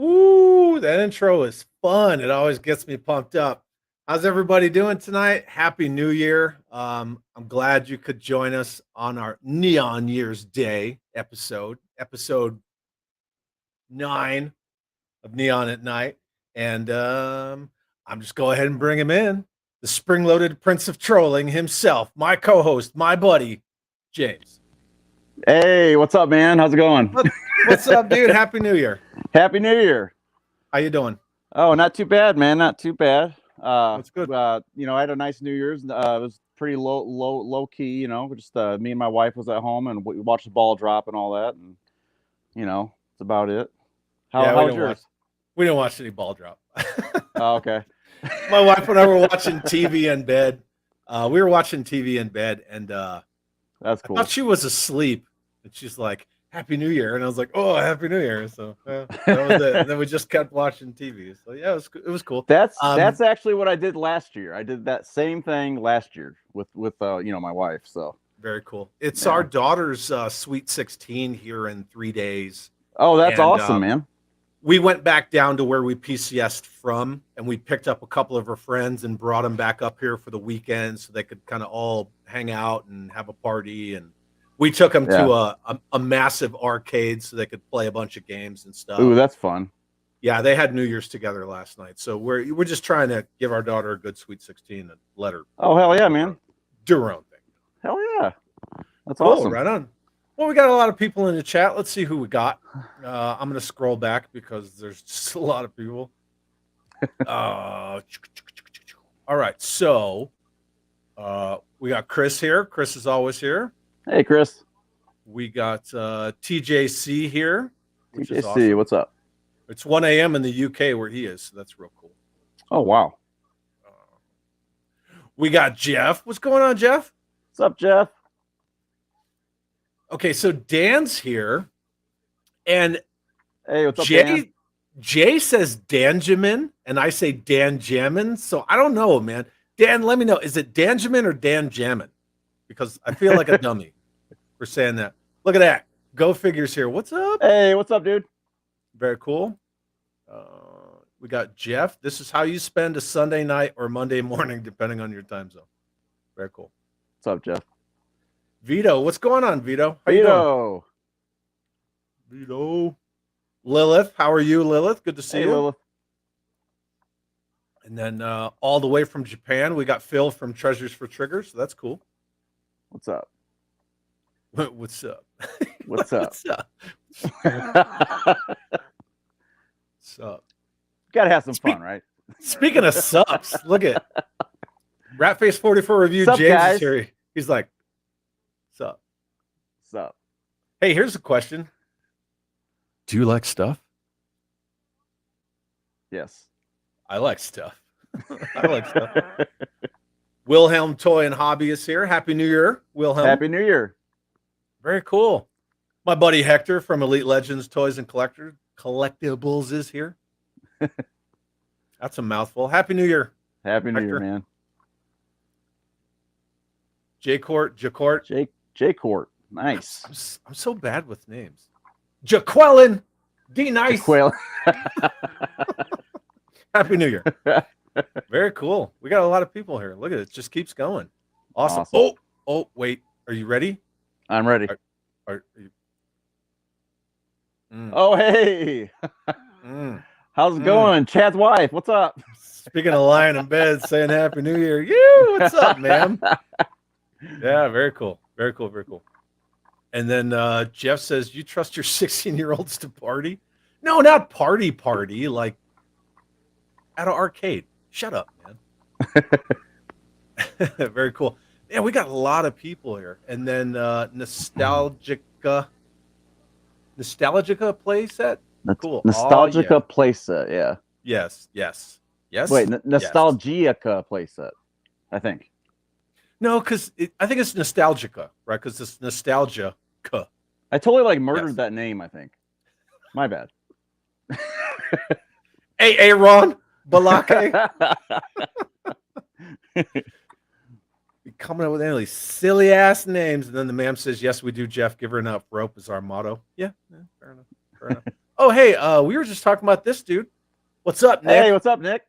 Ooh, that intro is fun. It always gets me pumped up. How's everybody doing tonight? Happy New Year. I'm glad you could join us on our Neon Year's Day episode 9 of Neon at Night. And I'm just go ahead and bring him in. The spring-loaded prince of trolling himself, my co-host, my buddy, James. Hey, what's up, man? How's it going? What's up, dude? Happy New Year. Happy New Year. How you doing? Oh, not too bad, man. Not too bad. That's good. I had a nice New Year's. It was pretty low key. Just me and my wife was at home and we watched the ball drop and all that, and it's about it. How was yours? We didn't watch any ball drop. Oh, okay. My wife and I were watching TV in bed. We were watching TV in bed, and That's cool. I thought she was asleep, and she's like, "Happy New Year," and I was like, "Oh, Happy New Year!" So that was it. And then we just kept watching TV. So yeah, it was cool. That's actually what I did last year. I did that same thing last year with my wife. So very cool. It's our daughter's Sweet 16 here in 3 days. Oh, that's awesome, man. We went back down to where we PCS'd from, and we picked up a couple of her friends and brought them back up here for the weekend so they could kind of all hang out and have a party. And we took them to a massive arcade so they could play a bunch of games and stuff. Ooh, that's fun. Yeah, they had New Year's together last night. So we're just trying to give our daughter a good Sweet 16 and let her. Oh, hell yeah, man. Do her own thing. Hell yeah. That's cool, awesome. Right on. Well, we got a lot of people in the chat. Let's see who we got. I'm going to scroll back because there's just a lot of people. All right. So we got Chris here. Chris is always here. Hey, Chris. We got TJC here. Which is awesome. What's up? It's 1 a.m. in the UK where he is. So that's real cool. Oh, wow. We got Jeff. What's going on, Jeff? What's up, Jeff? Okay, so Dan's here, and hey, what's up, Dan? Jay says Danjamin, and I say Danjamin. So I don't know, man. Dan, let me know. Is it Danjamin or Danjamin? Because I feel like a dummy for saying that. Look at that. Go figures here. What's up? Hey, what's up, dude? Very cool. We got Jeff. This is how you spend a Sunday night or Monday morning, depending on your time zone. Very cool. What's up, Jeff? Vito, what's going on, Vito? How you doing? Vito. Lilith, how are you, Lilith? Good to see you. Lilith. And then all the way from Japan, we got Phil from Treasures for Triggers. So that's cool. What's up? What's up? What's up? What's up? What's up? Gotta have some fun, right? Speaking of sups, look at Ratface 44 review. Sup, James guys? is here. He's like, "Sup? Sup?" Hey, here's a question. Do you like stuff? Yes. I like stuff. I like stuff. Wilhelm Toy and Hobby is here. Happy New Year, Wilhelm. Happy New Year. Very cool. My buddy Hector from Elite Legends Toys and Collectibles is here. That's a mouthful. Happy New Year. Happy New Year, man. J-Court. J-Court. Nice. I'm so bad with names. Jaqueline. D nice. Happy New Year. Very cool. We got a lot of people here. Look at it. It just keeps going. Awesome. Oh, wait. Are you ready? I'm ready. Are you... Oh, hey. How's it going? Chad's wife, what's up? Speaking of lying in bed, saying Happy New Year. You, what's up, man? Yeah, very cool. Very cool. Very cool. And then Jeff says, you trust your 16-year-olds to party? No, not party. Like at an arcade. Shut up, man. Very cool. Yeah, we got a lot of people here. And then Nostalgica playset. Cool. Nostalgica playset, yeah. Yes. Wait, Nostalgica playset, I think. No, because I think it's Nostalgica, right? Because it's Nostalgia. I totally murdered that name, I think. My bad. Hey, Aaron Balake. Coming up with any silly ass names, and then the ma'am says, "Yes, we do, Jeff. Give her enough rope is our motto." Yeah, fair enough. Oh, hey, we were just talking about this dude. What's up, Nick? Hey, what's up, Nick?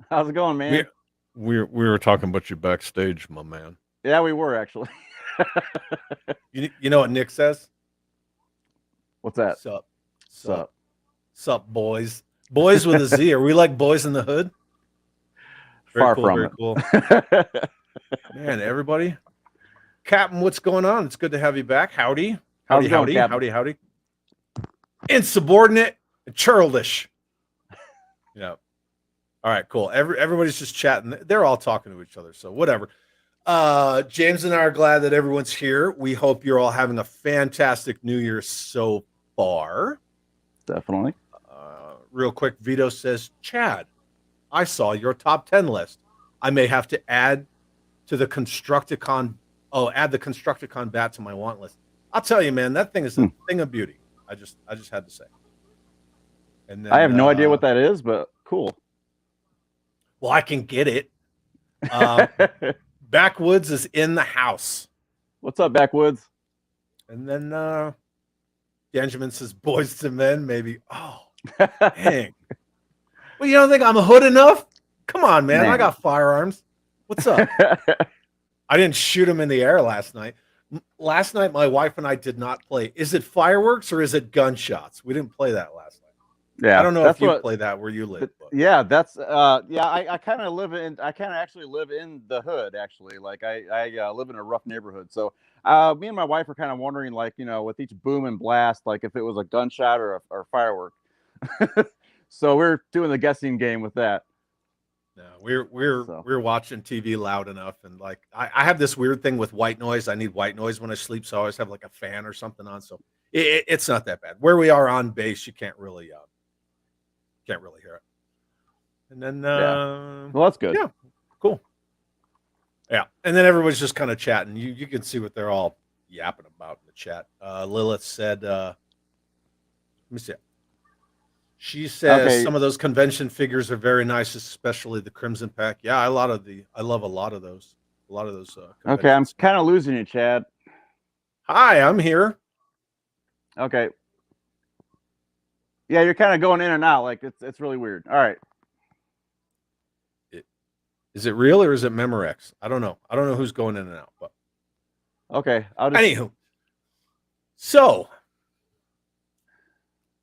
How's it going, man? We were talking about you backstage, my man. Yeah, we were actually. You know what Nick says? What's that? Sup, Sup. sup, boys. Boys with a Z. Are we like boys in the hood? Very Far cool, from very it. cool. Man, everybody. Captain, what's going on? It's good to have you back. Howdy. How's Howdy, it going, howdy, Captain? howdy, howdy. Insubordinate and churlish. Yeah. All right, cool. Everybody's just chatting. They're all talking to each other, so whatever. James and I are glad that everyone's here. We hope you're all having a fantastic New Year so far. Definitely. Real quick, Vito says, Chad, I saw your top 10 list. I may have to add to the Constructicon. Oh, add the Constructicon bat to my want list. I'll tell you, man, that thing is a thing of beauty. I just had to say. And then, I have no idea what that is, but cool. Well, I can get it. Backwoods is in the house. What's up, Backwoods? And then Benjamin says, boys to men, maybe. Oh, dang. Well, you don't think I'm hood enough? Come on, man. I got firearms. What's up? I didn't shoot him in the air last night. Last night, my wife and I did not play. Is it fireworks or is it gunshots? We didn't play that last night. Yeah, I don't know if you play that where you live. But. Yeah, that's I kind of actually live in the hood, actually. Like I live in a rough neighborhood. So me and my wife are kind of wondering, like, you know, with each boom and blast, like if it was a gunshot or a firework. So we're doing the guessing game with that. No, we're watching TV loud enough, and like I have this weird thing with white noise. I need white noise when I sleep, so I always have like a fan or something on. So it's not that bad. Where we are on base, you can't really hear it. And then well, that's good. Yeah, cool. Yeah, and then everybody's just kind of chatting. You can see what they're all yapping about in the chat. Lilith said, "Let me see." She says some of those convention figures are very nice, especially the Crimson Pack. Yeah, I love a lot of those. Okay, I'm kind of losing you, Chad. Hi, I'm here. Okay. Yeah, you're kind of going in and out. Like it's really weird. All right. Is it real or is it Memorex? I don't know. I don't know who's going in and out. But okay, anywho. So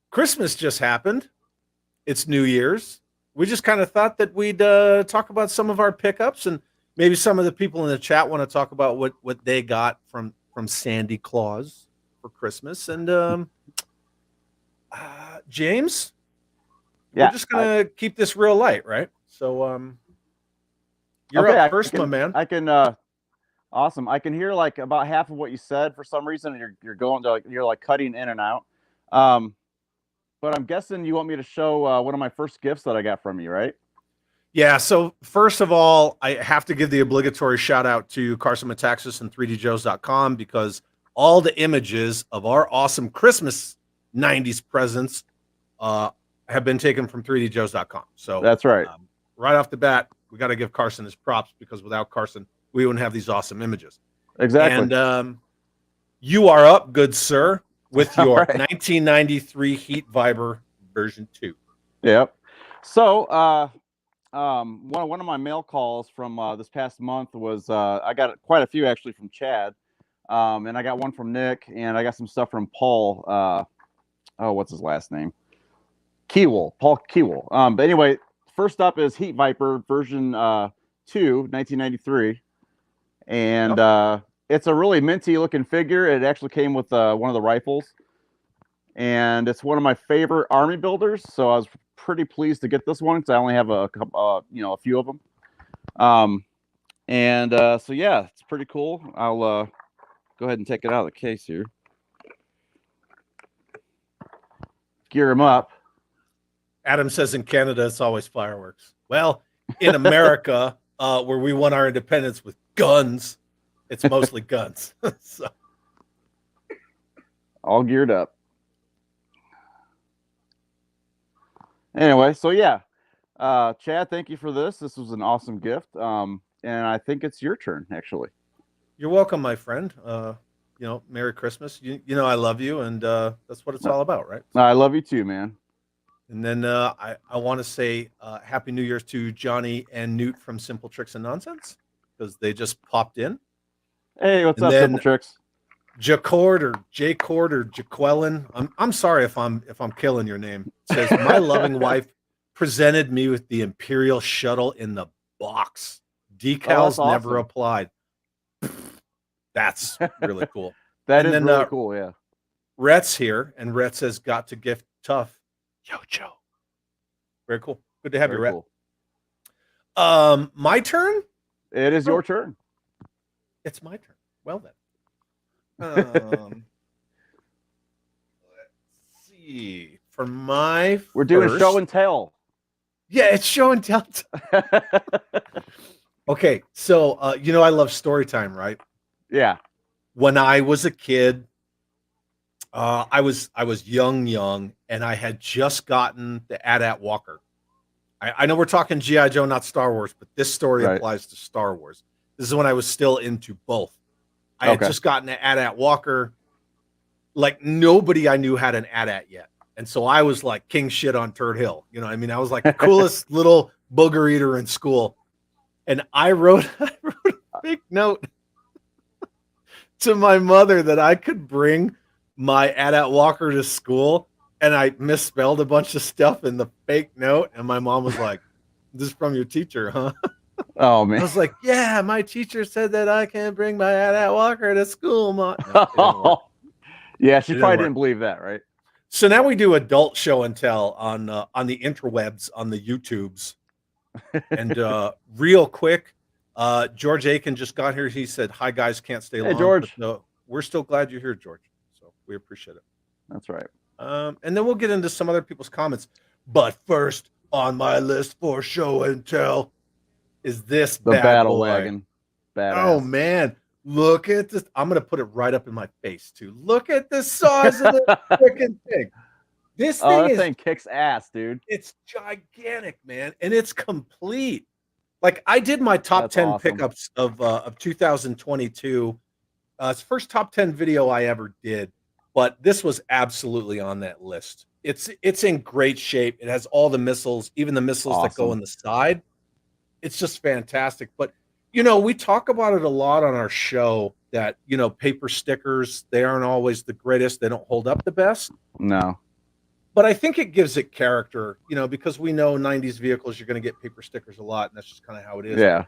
Christmas just happened. It's New Year's. We just kind of thought that we'd talk about some of our pickups, and maybe some of the people in the chat want to talk about what they got from Sandy Claus for Christmas. And James, we're just gonna keep this real light, right? So you're up first, my man. I can awesome. I can hear like about half of what you said. For some reason, you're going to you're cutting in and out. But I'm guessing you want me to show one of my first gifts that I got from you, right? Yeah. So first of all, I have to give the obligatory shout out to Carson Metaxas and 3djoes.com, because all the images of our awesome Christmas 90s presents have been taken from 3djoes.com. So that's right. Right off the bat, we got to give Carson his props, because without Carson, we wouldn't have these awesome images. Exactly. And you are up, good sir, with your 1993 Heat Viber version 2. Yep. So one of my mail calls from this past month was I got quite a few actually from Chad, and I got one from Nick, and I got some stuff from Paul. What's his last name? Paul Keewell. But anyway, first up is Heat Viper version 2, 1993, and it's a really minty looking figure. It actually came with one of the rifles, and it's one of my favorite army builders. So I was pretty pleased to get this one, because I only have a few of them. So yeah, it's pretty cool. I'll go ahead and take it out of the case here. Gear him up. Adam says in Canada it's always fireworks. Well, in America, where we won our independence with guns, it's mostly guns. So. All geared up. Anyway, so yeah, Chad, thank you for this. This was an awesome gift, and I think it's your turn, actually. You're welcome, my friend. Merry Christmas. You know I love you, and that's what it's all about, right? I love you too, man. And then I want to say Happy New Year's to Johnny and Newt from Simple Tricks and Nonsense, because they just popped in. Hey, what's And up, then Simple Tricks? Jacord or Jcord or Jaqueline. I'm sorry if I'm killing your name. It says my loving wife presented me with the Imperial shuttle in the box. Decals never awesome. applied. That's really cool. That And is then, really cool, yeah. Rhett's here, and Rhett says, got to gift tough. Yo, Joe. Very cool. Good to have you, Very Rhett. cool. My turn? It is your turn. It's my turn. Well then. Let's see. For my We're doing first- show and tell. Yeah, it's show and tell. Okay, so I love story time, right? Yeah. When I was a kid, I was young, and I had just gotten the AT-AT Walker. I know we're talking G.I. Joe, not Star Wars, but this story applies to Star Wars. This is when I was still into both. I had just gotten an AT-AT Walker. Like, nobody I knew had an AT-AT yet. And so I was like king shit on Turd Hill. You know what I mean? I was like the coolest little booger eater in school. And I wrote a big note to my mother that I could bring my AT-AT Walker to school, and I misspelled a bunch of stuff in the fake note, and my mom was like, "This is from your teacher, huh?" Oh man. I was like, "Yeah, my teacher said that I can bring my AT-AT Walker to school, Mom." No, it didn't work. Yeah, she probably didn't believe that, right? So now we do adult show and tell on the interwebs, on the YouTubes. And real quick, George Aiken just got here. He said, "Hi guys, can't stay long." George. But no, we're still glad you're here, George. So we appreciate it. That's right. And then we'll get into some other people's comments. But first on my list for show and tell is this the bad battle boy. wagon. Badass. Oh man, look at this! I'm gonna put it right up in my face too. Look at the size of the freaking thing. This thing kicks ass, dude. It's gigantic, man, and it's complete. Like, I did my top 10 pickups of 2022. It's the first top 10 video I ever did, but this was absolutely on that list. It's in great shape. It has all the missiles, even the missiles that go in the side. It's just fantastic. But we talk about it a lot on our show that paper stickers, they aren't always the greatest. They don't hold up the best. No. But I think it gives it character, because we know 90s vehicles, you're going to get paper stickers a lot, and that's just kind of how it is. Yeah.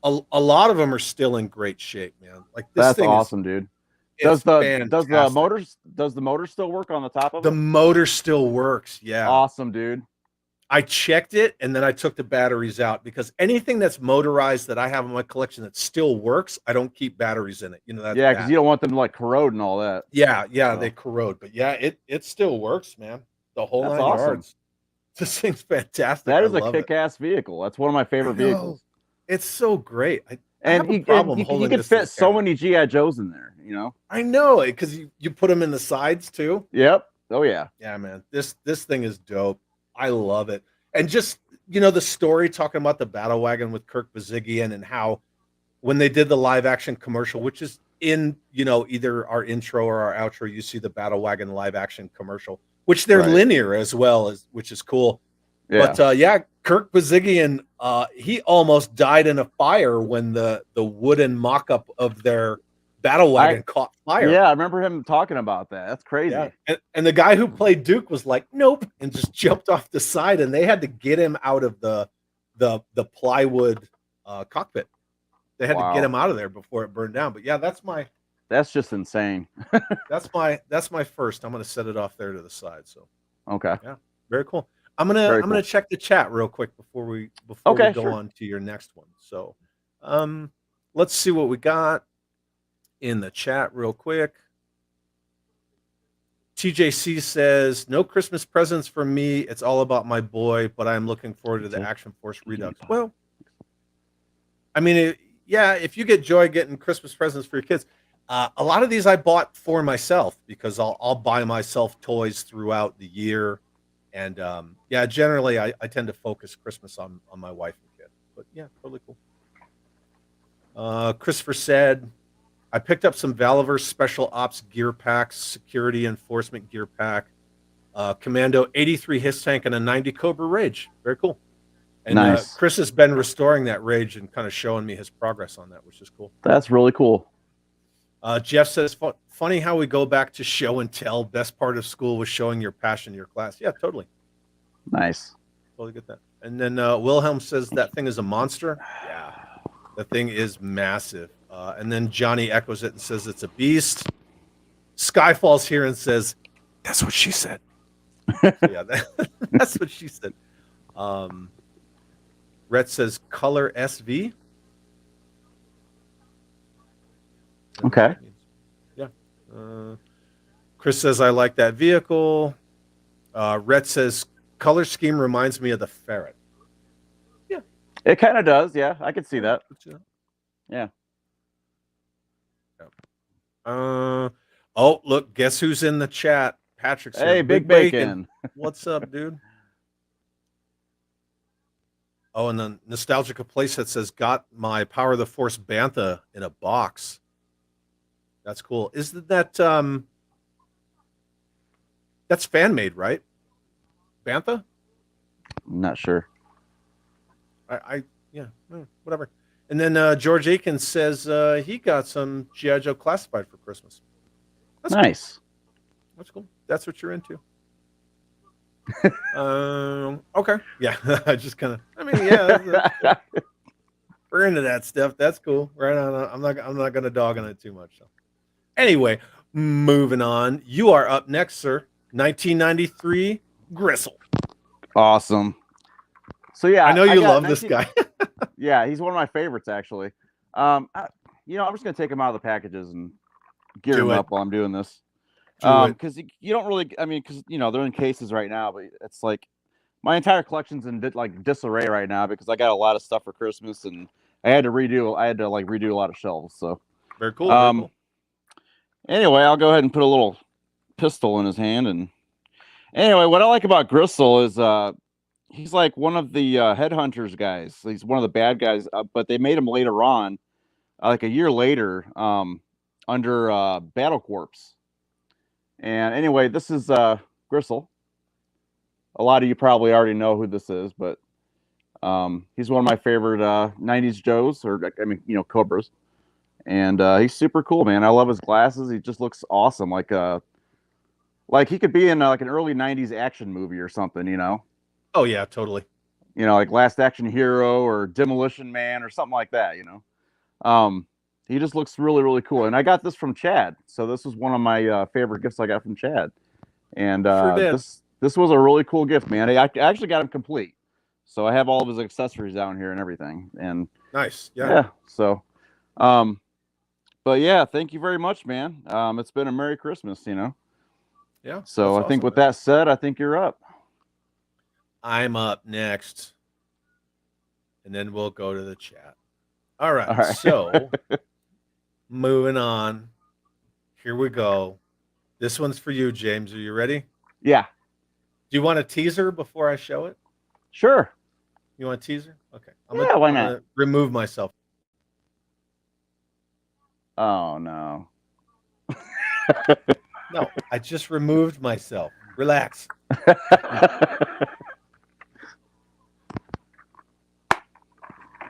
A lot of them are still in great shape, man. Like, this That's thing awesome, dude. Does the motor still work on the top of it? The motor still works, yeah. Awesome, dude. I checked it, and then I took the batteries out, because anything that's motorized that I have in my collection that still works, I don't keep batteries in it. That's because you don't want them to like corrode and all that. Yeah, they corrode. But yeah, it still works, man. The whole 9 yards. This thing's fantastic. That is a kick-ass vehicle. That's one of my favorite vehicles. It's so great. You could fit so many G.I. Joes in there, I know, because you put them in the sides too. Yep. Oh yeah. Yeah, man. This thing is dope. I love it. And just, the story talking about the battle wagon with Kirk Bazigian, and how when they did the live action commercial, which is in, either our intro or our outro, you see the battle wagon live action commercial, which they're linear as well, which is cool. Yeah. But Kirk Bazigian, he almost died in a fire when the wooden mock-up of their battle wagon caught fire. Yeah, I remember him talking about that. That's crazy. Yeah. And the guy who played Duke was like, "Nope," and just jumped off the side, and they had to get him out of the plywood cockpit. They had to get him out of there before it burned down. But yeah, that's just insane. that's my first. I'm gonna set it off there to the side. So okay. Yeah, very cool. I'm gonna check the chat real quick before we go on to your next one. So let's see what we got in the chat real quick. TJC says, "No Christmas presents for me. It's all about my boy, but I'm looking forward to the Action Force Redux." Well, I mean, if you get joy getting Christmas presents for your kids, a lot of these I bought for myself, because I'll buy myself toys throughout the year. And generally I tend to focus Christmas on my wife and kid. But yeah, totally cool. Christopher said, I picked up some Valiverse Special Ops gear packs, Security Enforcement gear pack, Commando 83 Hiss Tank, and a 90 Cobra Rage. Very cool. And Nice. Chris has been restoring that Rage and kind of showing me his progress on that, which is cool. That's really cool. Jeff says, funny how we go back to show and tell. Best part of school was showing your passion in your class. Yeah, totally. Nice. Totally get that. And then Wilhelm says that thing is a monster. Yeah, the thing is massive. And then Johnny echoes it and says it's a beast. Skyfall's here and says, that's what she said. So yeah, that's what she said. Rhett says color SV. Okay. Yeah. Chris says I like that vehicle. Rhett says color scheme reminds me of the Ferret. Yeah. It kind of does. Yeah, I could see that. Yeah. Oh, look, guess who's in the chat? Patrick's here. Hey, Big Bacon. What's up, dude? Oh, and then Nostalgica Playset says, got my Power of the Force Bantha in a box. That's cool. Isn't that that's fan made, right? Bantha? I'm not sure. Yeah, whatever. And then George Aiken says he got some G.I. Joe Classified for Christmas. That's nice. Cool. That's cool. That's what you're into. Okay. Yeah. I just kind of. I mean, yeah. Cool. We're into that stuff. That's cool. Right on. I'm not going to dog on it too much. So. Anyway, moving on. You are up next, sir. 1993 Gristle. Awesome. So yeah, I know you love this guy. Yeah, he's one of my favorites actually. I'm just gonna take him out of the packages and gear him up while I'm doing this. Because you don't really, because they're in cases right now, but it's like my entire collection's in disarray right now because I got a lot of stuff for Christmas and I had to redo a lot of shelves. So very cool. Very cool. Anyway, I'll go ahead and put a little pistol in his hand. And anyway, what I like about Gristle is he's like one of the headhunters guys. He's one of the bad guys, but they made him later on, like a year later, under Battle Corps. And anyway, this is Gristle. A lot of you probably already know who this is, but he's one of my favorite 90s Joes, Cobras. And he's super cool, man. I love his glasses. He just looks awesome. Like he could be in like an early 90s action movie or something, Oh, yeah, totally. Like Last Action Hero or Demolition Man or something like that, He just looks really, really cool. And I got this from Chad. So this was one of my favorite gifts I got from Chad. And this was a really cool gift, man. I actually got him complete. So I have all of his accessories down here and everything. And nice. Yeah. So, but yeah, thank you very much, man. It's been a Merry Christmas, Yeah. So I think with that said, I think you're up. I'm up next. And then we'll go to the chat. All right. So moving on. Here we go. This one's for you, James. Are you ready? Yeah. Do you want a teaser before I show it? Sure. You want a teaser? Okay. Why not? Remove myself. Oh, no. No, I just removed myself. Relax.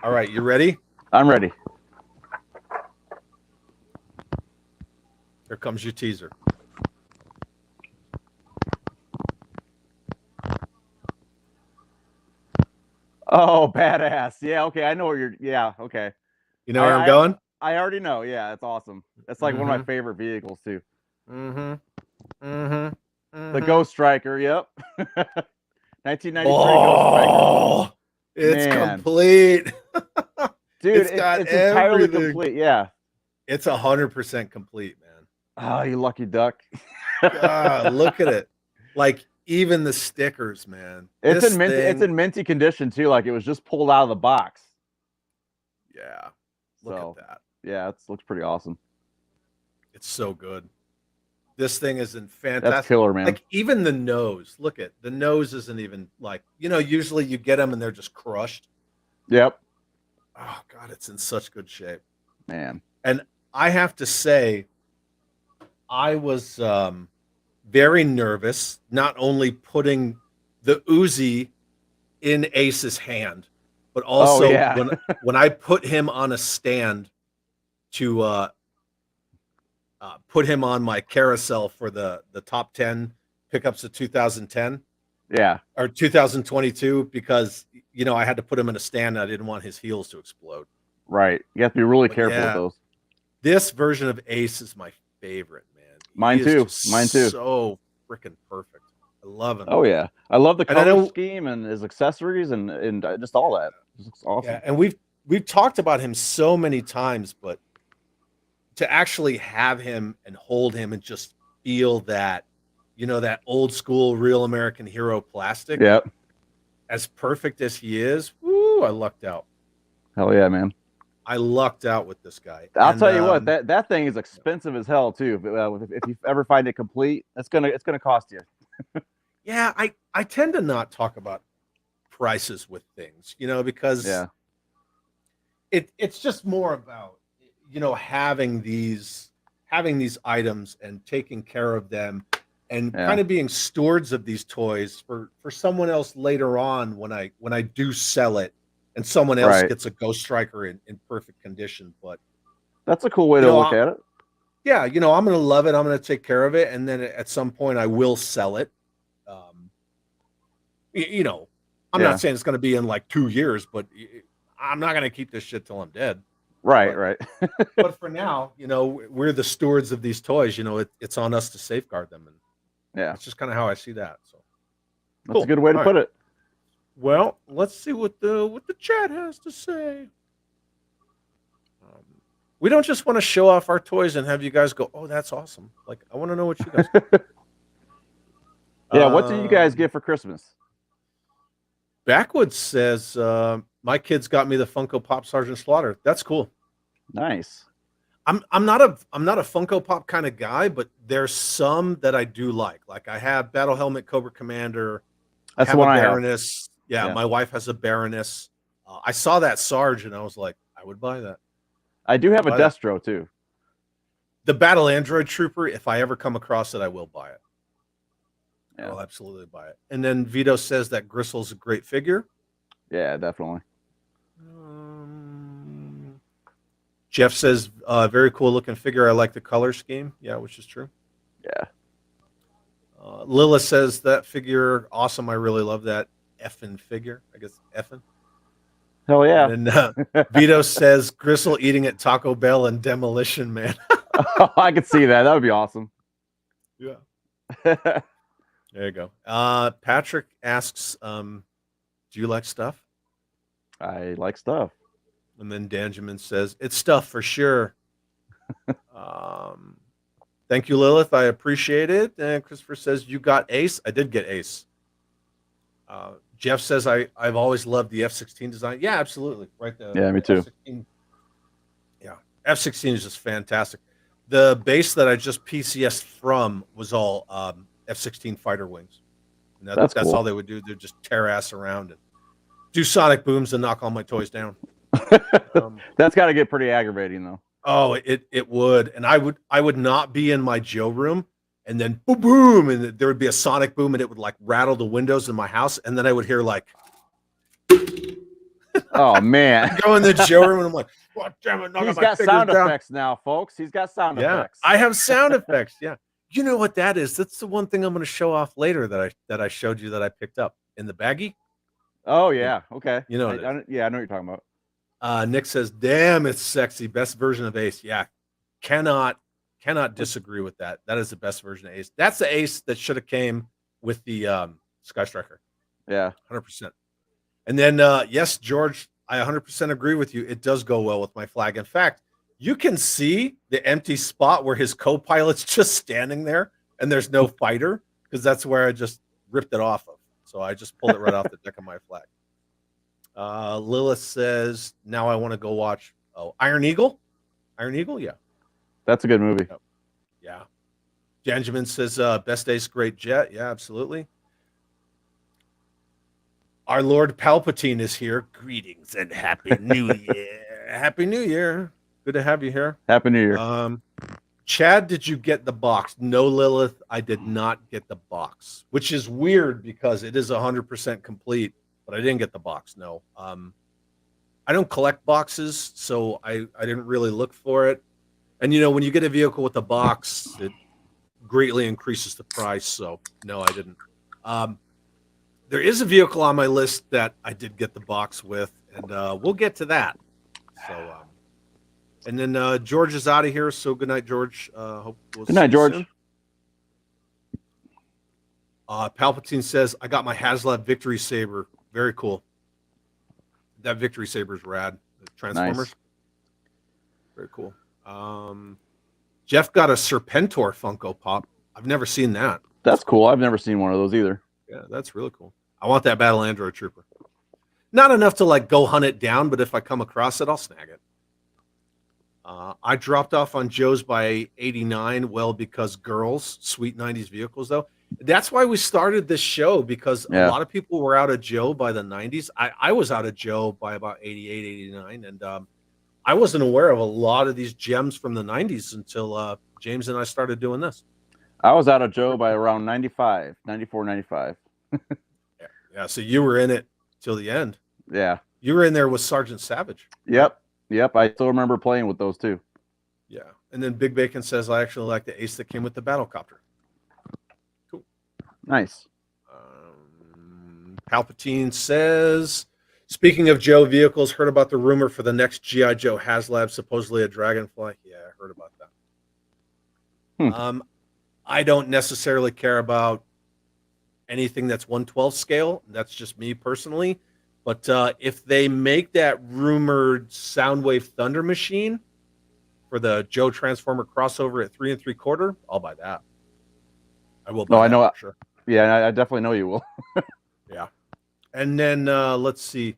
All right, you ready? I'm ready. Here comes your teaser. Oh, badass. Yeah, okay. I know where you're. Yeah, okay. You know where I'm going? I already know. Yeah, it's awesome. It's like one of my favorite vehicles, too. The Ghost Striker. Yep. 1993 Ghost Striker. It's complete. Dude, it's entirely complete. Yeah. It's 100% complete, man. Oh, you lucky duck. Look at it. Like, even the stickers, man. It's in minty condition too. Like it was just pulled out of the box. Yeah. Look at that. Yeah, it looks pretty awesome. It's so good. This thing is in fantastic. That's killer, man. Like even the nose. Look at the nose isn't even like, usually you get them and they're just crushed. Yep. Oh God, it's in such good shape. Man. And I have to say, I was very nervous, not only putting the Uzi in Ace's hand, but Oh also yeah. when I put him on a stand to put him on my carousel for the top 10 pickups of 2010 Yeah. or 2022, because I had to put him in a stand. I didn't want his heels to explode. Right. You have to be really But careful with yeah, those. this version of Ace is my favorite, man. Mine He is too. just Mine too. so freaking perfect. I love him. Oh yeah. I love the And I color know, scheme and his accessories and just all that. It looks awesome. yeah, and we've talked about him so many times, but to actually have him and hold him and just feel that, that old school real American hero plastic, Yeah. as perfect as he is, woo, I lucked out. Hell yeah, man. I lucked out with this guy. I'll tell you what, that thing is expensive as hell too. If you ever find it complete, it's gonna cost you. Yeah, I tend to not talk about prices with things, because Yeah. it's just more about having these items and taking care of them and Yeah. kind of being stewards of these toys for someone else later on when I do sell it and someone else Right. gets a Ghost Striker in perfect condition. But That's a cool way to look at it. yeah, I'm going to love it. I'm going to take care of it, and then at some point I will sell it. I'm Yeah. not saying it's going to be in like 2 years, but I'm not going to keep this shit till I'm dead. Right, But- right. But for now, we're the stewards of these toys. It's on us to safeguard them, and Yeah. that's just kind of how I see that. So, That's cool. a good way to All put it. well, let's see what the chat has to say. We don't just want to show off our toys and have you guys go, "Oh, that's awesome!" Like, I want to know what you guys. Yeah, what did you guys Um, get for Christmas? Backwoods says, "My kids got me the Funko Pop Sergeant Slaughter. That's cool." Nice. I'm not a Funko Pop kind of guy, but there's some that I do like. Like, I have Battle Helmet Cobra Commander. That's I the have one a I have. Baroness. Yeah, Yeah. my wife has a Baroness. I saw that Sarge and I was like, I would buy that. I do have a Buy that. Destro too. The Battle Android Trooper, if I ever come across it, I will buy it. Yeah. I'll absolutely buy it. And then Vito says that Gristle's a great figure. Yeah, definitely. Jeff says, very cool looking figure. I like the color scheme. Yeah, which is true. Yeah. Lilith says that figure awesome. I really love that effing figure. I guess effing. Hell yeah. And then Vito says Gristle eating at Taco Bell and Demolition Man. I could see that. That would be awesome. Yeah. There you go. Patrick asks, do you like stuff? I like stuff. And then Danjamin says, it's stuff for sure. Thank you, Lilith. I appreciate it. And Christopher says, you got Ace? I did get Ace. Jeff says, I've always loved the F-16 design. Yeah, absolutely. Right. Yeah, me too. F-16, yeah. F-16 is just fantastic. The base that I just PCS'd from was all F-16 fighter wings. And that's cool. all they would do. They'd just tear ass around and do sonic booms and knock all my toys down. That's got to get pretty aggravating though. Oh, it would. And I would not be in my Joe room, and then boom, boom, and there would be a sonic boom, and it would like rattle the windows in my house, and then I would hear like, oh man, I go in the Joe room, and I'm like, God damn it, he's got sound effects now, folks. He's got sound effects. I have sound effects. Yeah, you know what that is? That's the one thing I'm going to show off later that I showed you that I picked up in the baggie. Oh yeah, okay. You know, I know what you're talking about. Nick says, "Damn, it's sexy. Best version of Ace." Yeah, cannot disagree with that. That is the best version of Ace. That's the Ace that should have came with the Sky Striker. Yeah, 100%. And then yes, George, I 100% agree with you. It does go well with my flag. In fact, you can see the empty spot where his co-pilot's just standing there, and there's no fighter because that's where I just ripped it off of. So I just pulled it right off the deck of my flag. Lilith says, now I want to go watch Iron Eagle. Iron Eagle, yeah. that's a good movie. Yeah. Benjamin says, best Ace, great jet. Yeah, absolutely. Our Lord Palpatine is here. Greetings and Happy New Year. Happy New Year. Good to have you here. Happy New Year. Chad, did you get the box? No, Lilith, I did not get the box, which is weird because it is 100% complete, but I didn't get the box. No. I don't collect boxes, so I didn't really look for it. And when you get a vehicle with a box, it greatly increases the price. So no, I didn't. There is a vehicle on my list that I did get the box with, and we'll get to that. So, and then George is out of here. So good night, George. Hope we'll Good night, see you George. soon. Palpatine says, I got my HasLab Victory Saber. Very cool. That Victory Saber is rad. Transformers. Nice. Very cool. Jeff got a Serpentor Funko Pop. I've never seen that. That's cool. I've never seen one of those either. Yeah, that's really cool. I want that Battle Android Trooper. Not enough to go hunt it down, but if I come across it, I'll snag it. I dropped off on Joe's by 89. Well, because girls, sweet 90s vehicles, though. That's why we started this show, because a lot of people were out of Joe by the 90s. I was out of Joe by about 88, 89. And I wasn't aware of a lot of these gems from the 90s until James and I started doing this. I was out of Joe by around 95, 94, 95. Yeah, so you were in it till the end. Yeah. You were in there with Sergeant Savage. Yep. I still remember playing with those too. Yeah. And then Big Bacon says, I actually like the ace that came with the battlecopter. Cool. Nice. Palpatine says, speaking of Joe vehicles, heard about the rumor for the next G.I. Joe HasLab, supposedly a Dragonfly. Yeah, I heard about that. I don't necessarily care about anything that's 1/12 scale. That's just me personally. But if they make that rumored Soundwave Thunder Machine for the Joe Transformer crossover at 3 3/4, I'll buy that. I will buy that. I know. For sure. Yeah, I definitely know you will. Yeah. And then let's see.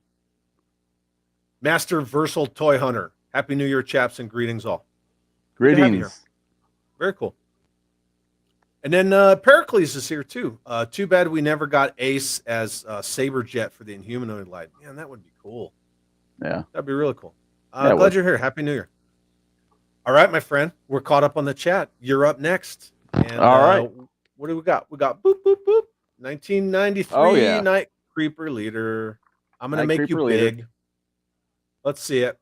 Master Versal Toy Hunter. Happy New Year, chaps, and greetings all. Greetings. Very cool. And then Pericles is here too. Too bad we never got Ace as Saberjet for the Inhumanoid line. Man, that would be cool. Yeah. That'd be really cool. Glad you're here. Happy New Year. All right, my friend. We're caught up on the chat. You're up next. And, all right. What do we got? We got boop, boop, boop. 1993 Night Creeper Leader. I'm going to make you big. Let's see it.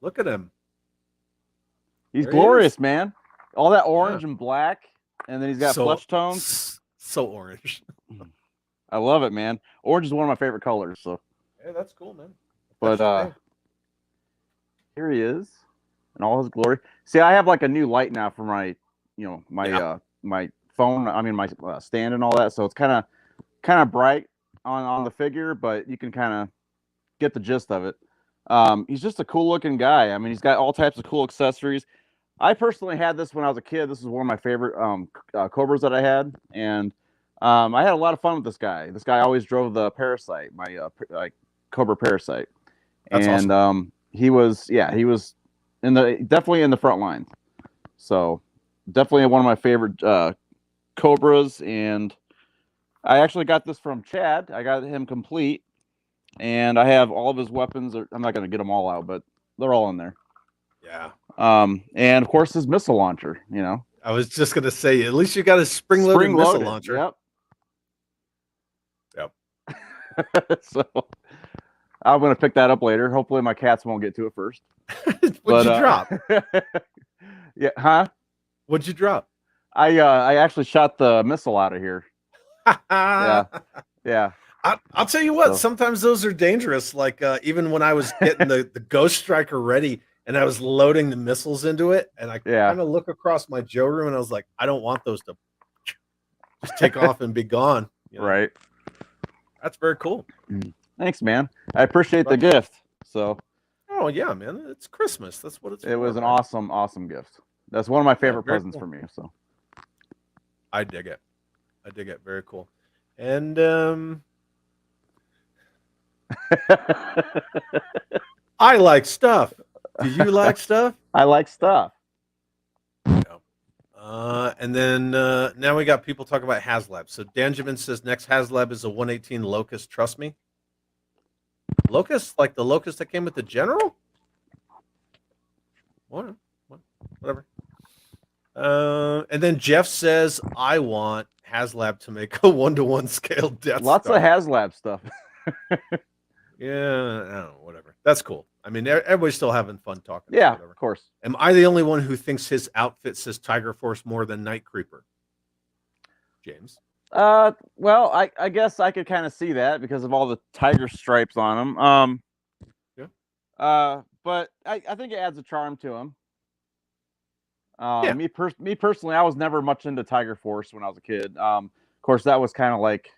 Look at him. He's glorious, man. All that orange and black. And then he's got flesh tones. So orange. I love it, man. Orange is one of my favorite colors. So. Yeah, that's cool, man. But here he is in all his glory. See, I have a new light now for my, my phone. I mean, my stand and all that. So it's kind of bright on the figure, but you can kind of get the gist of it. He's just a cool looking guy. I mean, he's got all types of cool accessories. I personally had this when I was a kid. This is one of my favorite Cobras that I had, and I had a lot of fun with this guy. This guy always drove the Parasite, my Cobra Parasite. That's and awesome. He was definitely in the front line. So definitely one of my favorite Cobras, and I actually got this from Chad. I got him complete, and I have all of his weapons. I'm not going to get them all out, but they're all in there. Yeah. And of course his missile launcher, I was just gonna say, at least you got a spring-loaded missile launcher. Yep. So I'm gonna pick that up later. Hopefully my cats won't get to it first. What'd you drop? Yeah, huh? What'd you drop? I actually shot the missile out of here. Yeah. I'll tell you what, sometimes those are dangerous. Even when I was getting the Ghost Striker ready, and I was loading the missiles into it, and I kind of look across my Joe room, and I was like, I don't want those to just take off and be gone. Right. That's very cool. Thanks, man. I appreciate the gift. So. Oh yeah, man. It's Christmas. That's what it's. It was an awesome, awesome gift. That's one of my favorite presents for me. So. I dig it. Very cool. And I like stuff. Do you like stuff? I like stuff. And then now we got people talking about HasLab. So Danjamin says next HasLab is a 118 Locust. Trust me. Locust, like the Locust that came with the General? Whatever. And then Jeff says, I want HasLab to make a 1-to-1 scale Death Lots Star. of HasLab stuff. Yeah, I don't know, whatever. That's cool. I mean, everybody's still having fun talking. Yeah, whatever. of course. Am I the only one who thinks his outfit says Tiger Force more than Night Creeper? James? Well, I guess I could kind of see that because of all the tiger stripes on him. Yeah. But I think it adds a charm to him. Yeah. Me personally, I was never much into Tiger Force when I was a kid. Of course, that was kind of like,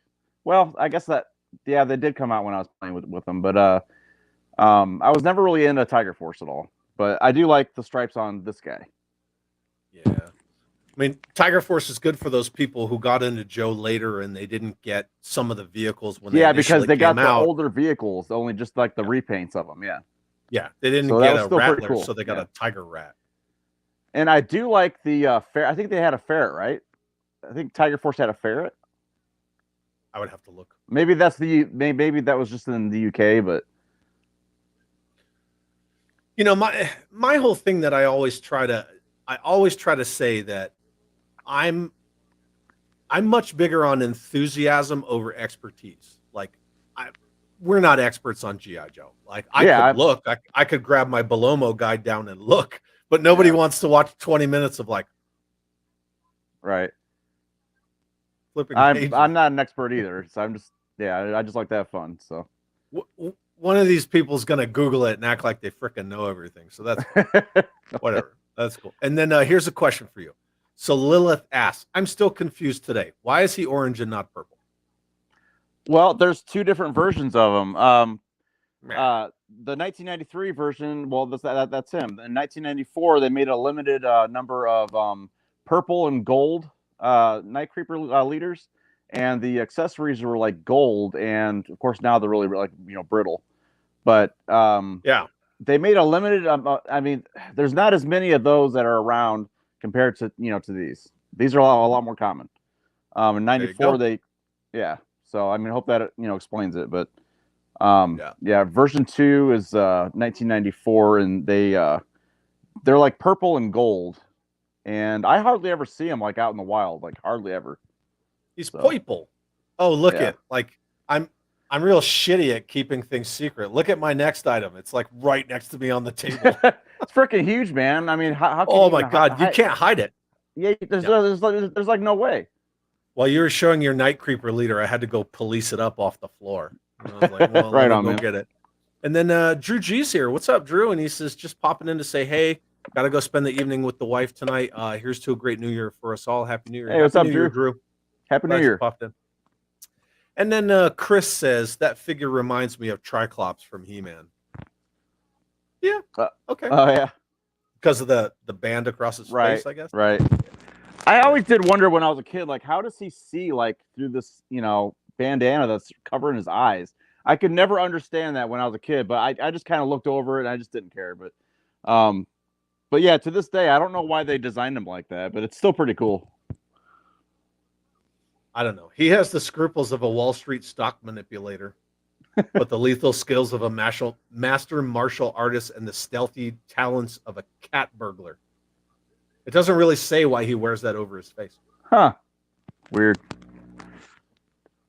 well, I guess that, yeah, they did come out when I was playing with them, but I was never really into Tiger Force at all. But I do like the stripes on this guy. Yeah. I mean, Tiger Force is good for those people who got into Joe later and they didn't get some of the vehicles when they because they got the out. older vehicles, only just like the repaints of them. Yeah. Yeah, they didn't So get a Rattler, cool. so they got a Tiger Rat. And I do like the ferret. I think they had a ferret, right? I think Tiger Force had a ferret. I would have to look. Maybe that's maybe that was just in the UK, but you know, my whole thing that I always try to say that I'm much bigger on enthusiasm over expertise. Like we're not experts on GI Joe. Like I could grab my Belomo guide down and look, but nobody wants to watch 20 minutes of like right. Flipping pages. I'm not an expert either, so I'm just I just like to have fun. So one of these people is gonna Google it and act like they freaking know everything. So that's whatever. That's cool. And then here's a question for you. So Lilith asks, I'm still confused today. Why is he orange and not purple? Well, there's two different versions of him. The 1993 version, well, that's him. In 1994, they made a limited number of purple and gold Night Creeper leaders, and the accessories were like gold, and of course now they're really like brittle. But they made a limited. I mean, there's not as many of those that are around compared to to these. These are a lot more common. In '94, So I mean, I hope that explains it. But version 2 is 1994, and they're like purple and gold, and I hardly ever see them like out in the wild, like hardly ever. He's purple. Oh, look at like I'm real shitty at keeping things secret. Look at my next item. It's like right next to me on the table. It's freaking huge, man. I mean, how can oh my god, you can't hide it. Yeah, there's like no way. While you were showing your Night Creeper leader, I had to go police it up off the floor. And I was like, well, right let me on, go get it. And then Drew G's here. What's up, Drew? And he says, just popping in to say, hey, got to go spend the evening with the wife tonight. Here's to a great New Year for us all. Happy New Year. Hey, what's up, Drew? Drew? Happy New Year. Popped in. And then Chris says, that figure reminds me of Triclops from He-Man. Yeah. Okay. Oh, yeah. Because of the band across his face, I guess. Right. I always did wonder when I was a kid, like, how does he see like through this, bandana that's covering his eyes? I could never understand that when I was a kid, but I just kind of looked over it and I just didn't care. But yeah, to this day, I don't know why they designed him like that, but it's still pretty cool. I don't know. He has the scruples of a Wall Street stock manipulator, but the lethal skills of a master martial artist and the stealthy talents of a cat burglar. It doesn't really say why he wears that over his face. Huh. Weird.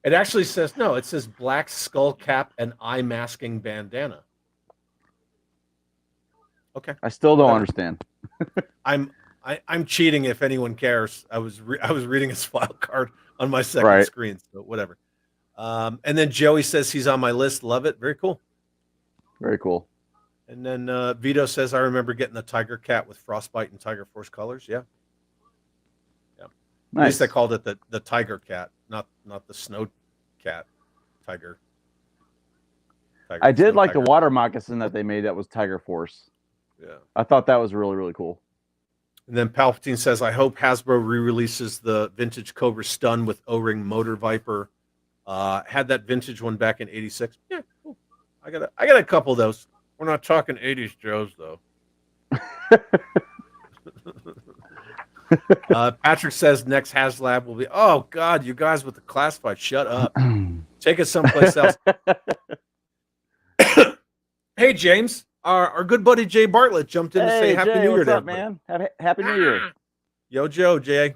It actually says, no, it says black skull cap and eye masking bandana. Okay. I still don't understand. I'm cheating if anyone cares. I was reading his file card on my second screen, so whatever. And then Joey says he's on my list. Love it. Very cool. Very cool. And then Vito says, I remember getting the Tiger Cat with Frostbite and Tiger Force colors. Yeah. Nice. At least I called it the Tiger Cat, not the Snow Cat. Tiger. I did like the water moccasin that they made that was Tiger Force. Yeah. I thought that was really, really cool. And then Palpatine says, I hope Hasbro re-releases the vintage Cobra Stun with O-ring Motor Viper. Had that vintage one back in '86. Yeah, cool. I got a couple of those. We're not talking 80s Joes, though. Patrick says next HasLab will be, oh, God, you guys with the classified, shut up. Take it someplace else. Hey, James, our good buddy Jay Bartlett jumped in to say Hey, Happy Jay, New Year what's to up, everybody. man? Happy New Year. Yo, Joe, Jay.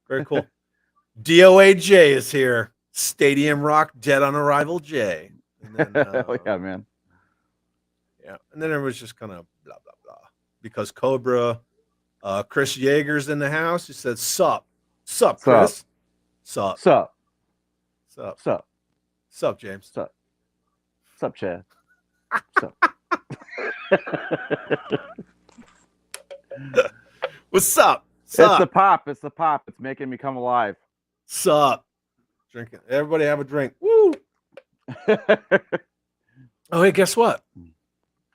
Very cool. DOAJ is here. Stadium Rock, Dead on Arrival, Jay. And then, Oh, yeah, man. yeah, and then everyone's just kind of blah blah blah because Cobra, Chris Yeager's in the house. He said, "Sup, sup, Chris, sup, Sup, sup, sup, sup, James, sup, sup, Chad. Sup. What's up? It's the Sup, pop. It's the pop. It's making me come alive. sup." Drinking. Everybody have a drink. Woo! Oh, hey, guess what?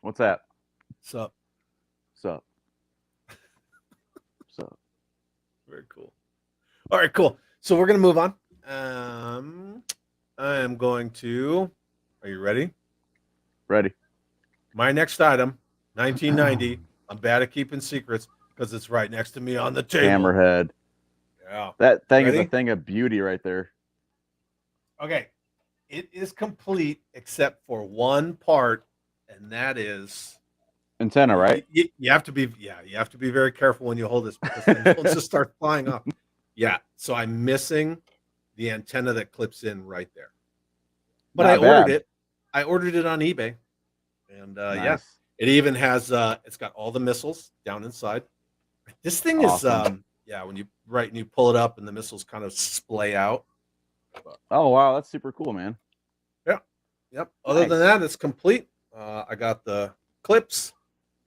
What's that? Sup. Sup. Sup. Very cool. All right, cool. So we're gonna move on. I am going to. Are you ready? Ready. My next item, 1990. I'm bad at keeping secrets because it's right next to me on the table. Hammerhead. Yeah. That thing is Ready? a thing of beauty right there. Okay. It is complete except for one part, and that is Antenna, right? You have to be you have to be very careful when you hold this because things will just start flying off. Yeah. So I'm missing the antenna that clips in right there. But Not I ordered bad. it. I ordered it on eBay. And yeah, Nice. it even has it's got all the missiles down inside. This thing is Awesome. yeah, when you and you pull it up and the missiles kind of splay out. Oh, wow. That's super cool, man. Yep. Other than Nice. that, it's complete. I got the clips.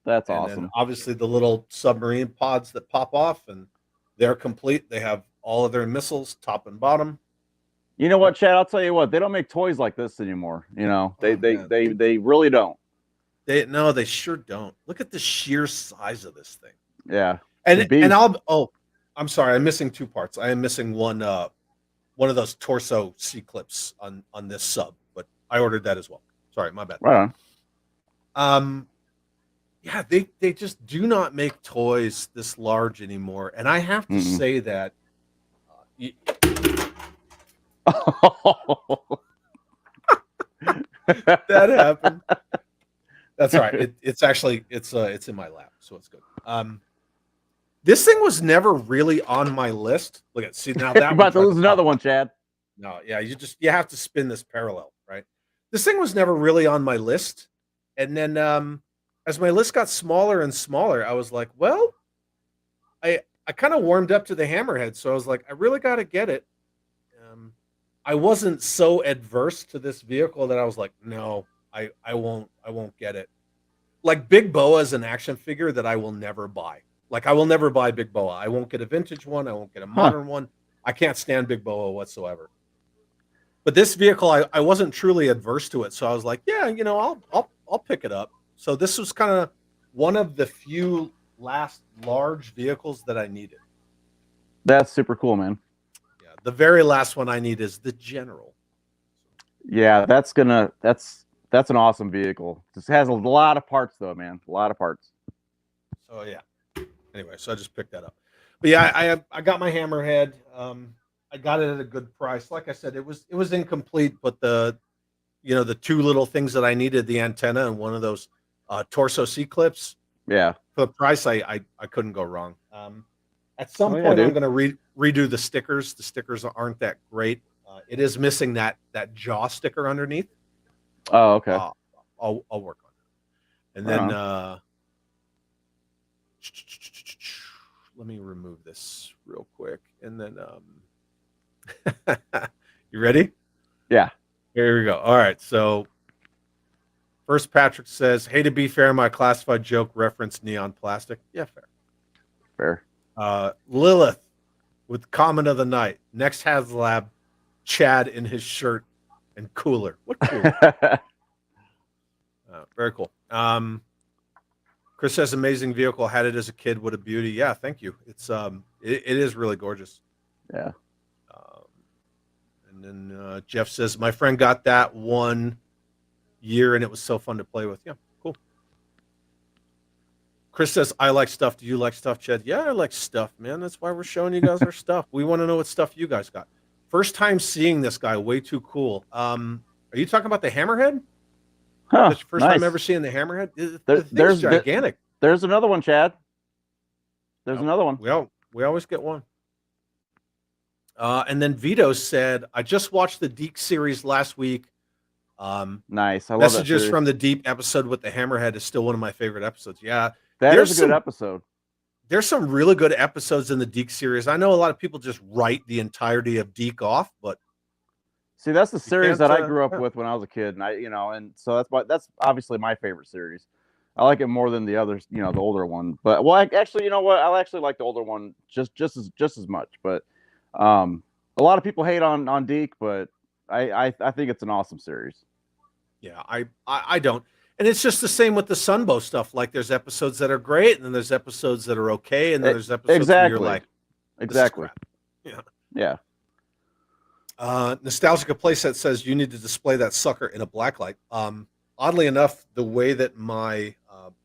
That's And awesome. then obviously the little submarine pods that pop off, and they're complete. They have all of their missiles, top and bottom. You know what, Chad? I'll tell you what. They don't make toys like this anymore. You know, Oh, man. they really don't. They sure don't. Look at the sheer size of this thing. Yeah. And The beast. I'm sorry, I'm missing two parts. I am missing one of those torso C clips on this sub, but I ordered that as well. Sorry, my bad. Right on. Yeah, they just do not make toys this large anymore, and I have to say that that happened. That's all right. It's actually it's in my lap, so it's good. This thing was never really on my list. Look at see now that You're about to one lose another one, Chad. No, yeah, you have to spin this parallel, right? This thing was never really on my list, and then as my list got smaller and smaller, I was like, well, I kind of warmed up to the Hammerhead, so I was like, I really got to get it. I wasn't so adverse to this vehicle that I was like, no, I won't get it. Like Big Boa is an action figure that I will never buy. Like I will never buy Big Boa. I won't get a vintage one. I won't get a modern one. I can't stand Big Boa whatsoever. But this vehicle, I wasn't truly adverse to it, so I was like, yeah, you know, I'll pick it up. So this was kind of one of the few last large vehicles that I needed. That's super cool, man. Yeah, the very last one I need is the General. Yeah, that's an awesome vehicle. This has a lot of parts though, man. A lot of parts. So yeah. Anyway, so I just picked that up. But yeah, I got my Hammerhead. I got it at a good price. Like I said, it was incomplete, but the two little things that I needed, the antenna and one of those torso C clips. Yeah. For the price, I couldn't go wrong. At some yeah, point, dude. I'm going to redo the stickers. The stickers aren't that great. It is missing that jaw sticker underneath. Oh, okay. I'll work on it. And Right then let me remove this real quick. And then you ready? Yeah. Here we go. All right. So first, Patrick says, "Hey, to be fair, my classified joke referenced neon plastic." Yeah, Fair. Lilith with comment of the night. Next HasLab, Chad in his shirt and cooler. What cooler? Very cool. Chris says, "Amazing vehicle. Had it as a kid. What a beauty." Yeah, thank you. It's it is really gorgeous. Yeah. And then Jeff says, "My friend got that 1 year and it was so fun to play with." Yeah, cool. Chris says, "I like stuff. Do you like stuff, Chad?" Yeah, I like stuff, man. That's why we're showing you guys our stuff. We want to know what stuff you guys got. First time seeing this guy, way too cool. Are you talking about the Hammerhead? Huh, That's your first time ever seeing the Hammerhead? The thing's gigantic. There's another one, Chad. There's another one. We always get one. And then Vito said, I just watched the Deke series last week. Nice. I love that Messages series. from the Deep episode with the Hammerhead is still one of my favorite episodes. Yeah. That is a good episode. There's some really good episodes in the Deke series. I know a lot of people just write the entirety of Deke off, but see, that's the series that I grew up with when I was a kid, and and so that's obviously my favorite series. I like it more than the others, the older one. But actually, you know what? I actually like the older one just as much. But a lot of people hate on Deke, but I think it's an awesome series. Yeah, I don't. And it's just the same with the Sunbow stuff. Like there's episodes that are great, and then there's episodes that are okay, and then there's episodes where you're like, exactly. Yeah. Nostalgica Playset says you need to display that sucker in a blacklight. Oddly enough, the way that my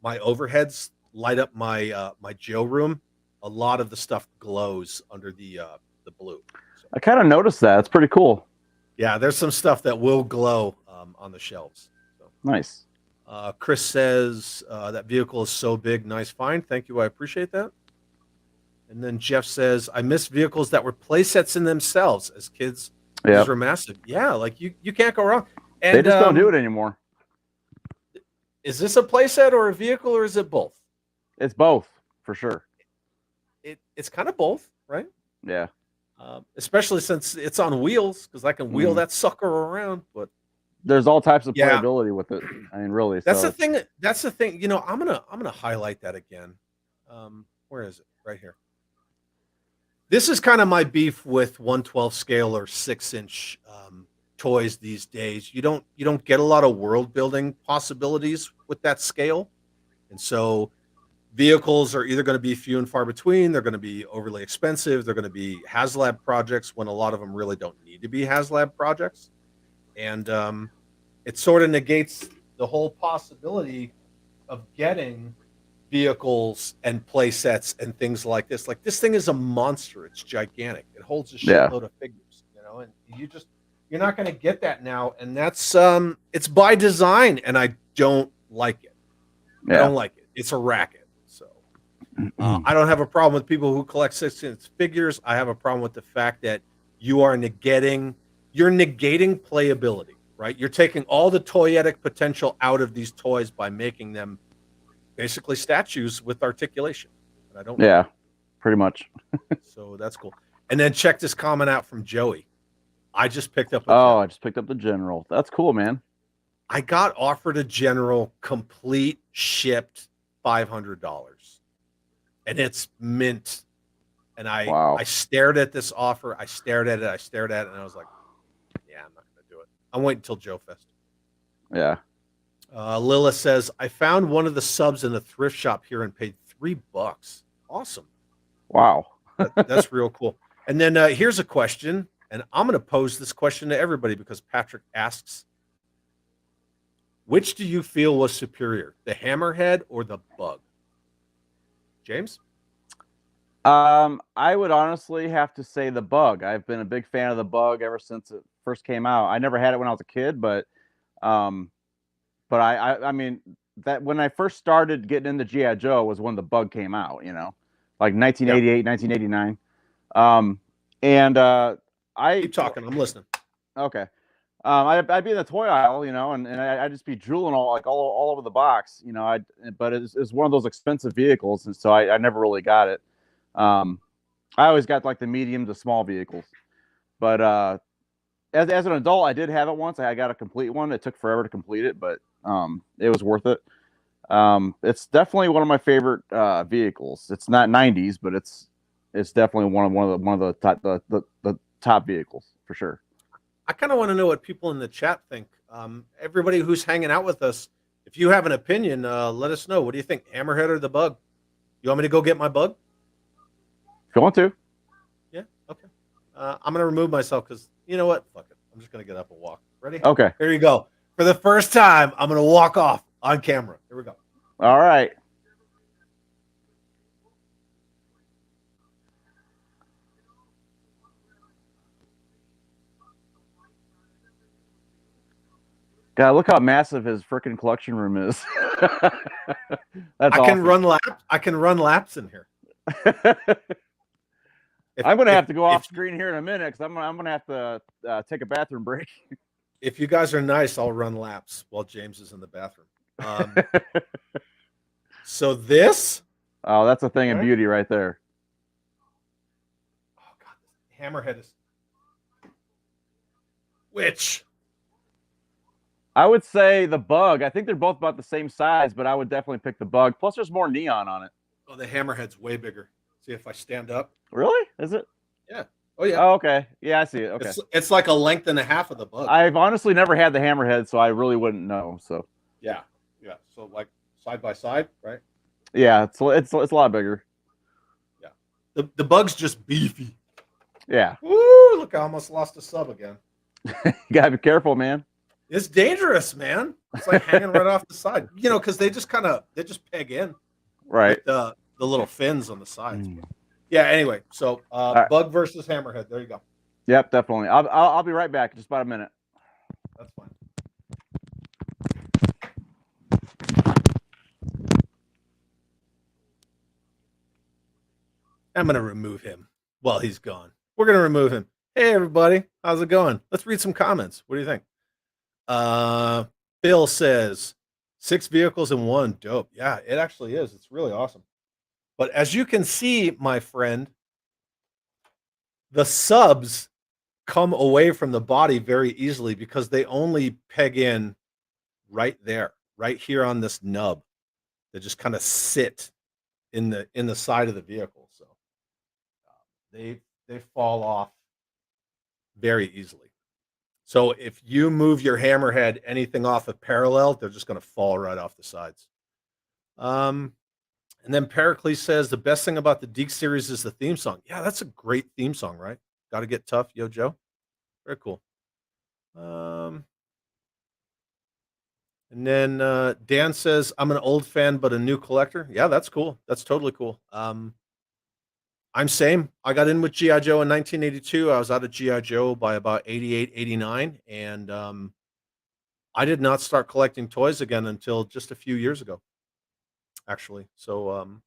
my overheads light up my my Joe room, a lot of the stuff glows under the blue. So, I kind of noticed that. It's pretty cool. Yeah, there's some stuff that will glow on the shelves. So. Nice. Chris says that vehicle is so big. Nice find. Thank you. I appreciate that. And then Jeff says, I miss vehicles that were play sets in themselves as kids. Yeah. These were massive. Yeah, like you can't go wrong. And they just don't do it anymore. Is this a play set or a vehicle, or is it both? It's both, for sure. It's kind of both, right? Yeah. Especially since it's on wheels, because I can wheel that sucker around. But there's all types of playability with it. I mean, really. That's the thing. That's the thing. I'm gonna highlight that again. Where is it? Right here. This is kind of my beef with 1/12 scale or 6-inch toys these days. You don't get a lot of world building possibilities with that scale, and so vehicles are either going to be few and far between. They're going to be overly expensive. They're going to be HasLab projects when a lot of them really don't need to be HasLab projects, and it sort of negates the whole possibility of getting vehicles and play sets and things like this. Like this thing is a monster. It's gigantic. It holds a shitload of figures, and you're not going to get that now. And that's it's by design, and I don't like it. I don't like it. It's a racket. So I don't have a problem with people who collect 6-inch figures. I have a problem with the fact that you're negating playability, right? You're taking all the toyetic potential out of these toys by making them basically statues with articulation. And I don't. Yeah, pretty much. So that's cool. And then check this comment out from Joey. I just picked up. I just picked up the General. That's cool, man. I got offered a General complete shipped $500, and it's mint. And I stared at this offer. I stared at it. And I was like, yeah, I'm not going to do it. I'm waiting until Joe Fest. Yeah. Lila says, I found one of the subs in a thrift shop here and paid $3. Awesome. Wow. That's real cool. And then here's a question, and I'm going to pose this question to everybody because Patrick asks, which do you feel was superior, the Hammerhead or the Bug? James? I would honestly have to say the Bug. I've been a big fan of the Bug ever since it first came out. I never had it when I was a kid, but I mean that when I first started getting into G.I. Joe was when the Bug came out, like 1988, 1989. I keep talking. I'm listening. Okay. I'd be in the toy aisle, and I'd just be drooling all over the box, but it's one of those expensive vehicles, and so I never really got it. I always got like the medium to small vehicles, but as an adult, I did have it once. I got a complete one. It took forever to complete it, but it was worth it. It's definitely one of my favorite vehicles. It's not 90s, but it's definitely one of the top vehicles for sure. I kind of want to know what people in the chat think. Everybody who's hanging out with us, if you have an opinion, let us know. What do you think, Hammerhead or the Bug? You want me to go get my Bug? If you want to. Yeah, okay. I'm going to remove myself because you know what? Fuck it. I'm just going to get up and walk. Ready? Okay. Here you go. For the first time, I'm going to walk off on camera. Here we go. All right. God, look how massive his freaking collection room is. That's I awesome. can run laps. I can run laps in here. I'm gonna have to go off screen here in a minute because I'm gonna have to take a bathroom break. If you guys are nice, I'll run laps while James is in the bathroom. So this. Oh, that's a thing of Right? beauty right there. Oh God, this hammerhead is. Which? I would say the Bug. I think they're both about the same size, but I would definitely pick the Bug. Plus, there's more neon on it. Oh, the hammerhead's way bigger. See if I stand up. Really? Is it? Yeah. Oh yeah. Oh, okay. Yeah, I see it. Okay. It's like a length and a half of the Bug. I've honestly never had the Hammerhead, so I really wouldn't know. So. Yeah. So like side by side, right? Yeah, it's a lot bigger. Yeah. The Bug's just beefy. Yeah. Woo! Look, I almost lost a sub again. You gotta be careful, man. It's dangerous, man. It's like hanging right off the side. You know, because they just peg in. Right. The little fins on the sides. Yeah. Anyway, so right. Bug versus Hammerhead. There you go. Yep, definitely. I'll be right back. Just about a minute. That's fine. I'm gonna remove him while he's gone. We're gonna remove him. Hey everybody, how's it going? Let's read some comments. What do you think? Bill says 6 vehicles in one. Dope. Yeah, it actually is. It's really awesome. But as you can see, my friend, the subs come away from the body very easily because they only peg in right there, right here on this nub. They just kind of sit in the side of the vehicle. So they fall off very easily. So if you move your hammerhead anything off of parallel, they're just going to fall right off the sides. And then Pericles says the best thing about the Deke series is the theme song. Yeah, that's a great theme song, right? Got to get tough, Yo Joe. Very cool. And then Dan says I'm an old fan but a new collector. Yeah, that's cool. That's totally cool. I'm same. I got in with G.I. Joe in 1982. I was out of G.I. Joe by about 88, 89. And I did not start collecting toys again until just a few years ago, actually. So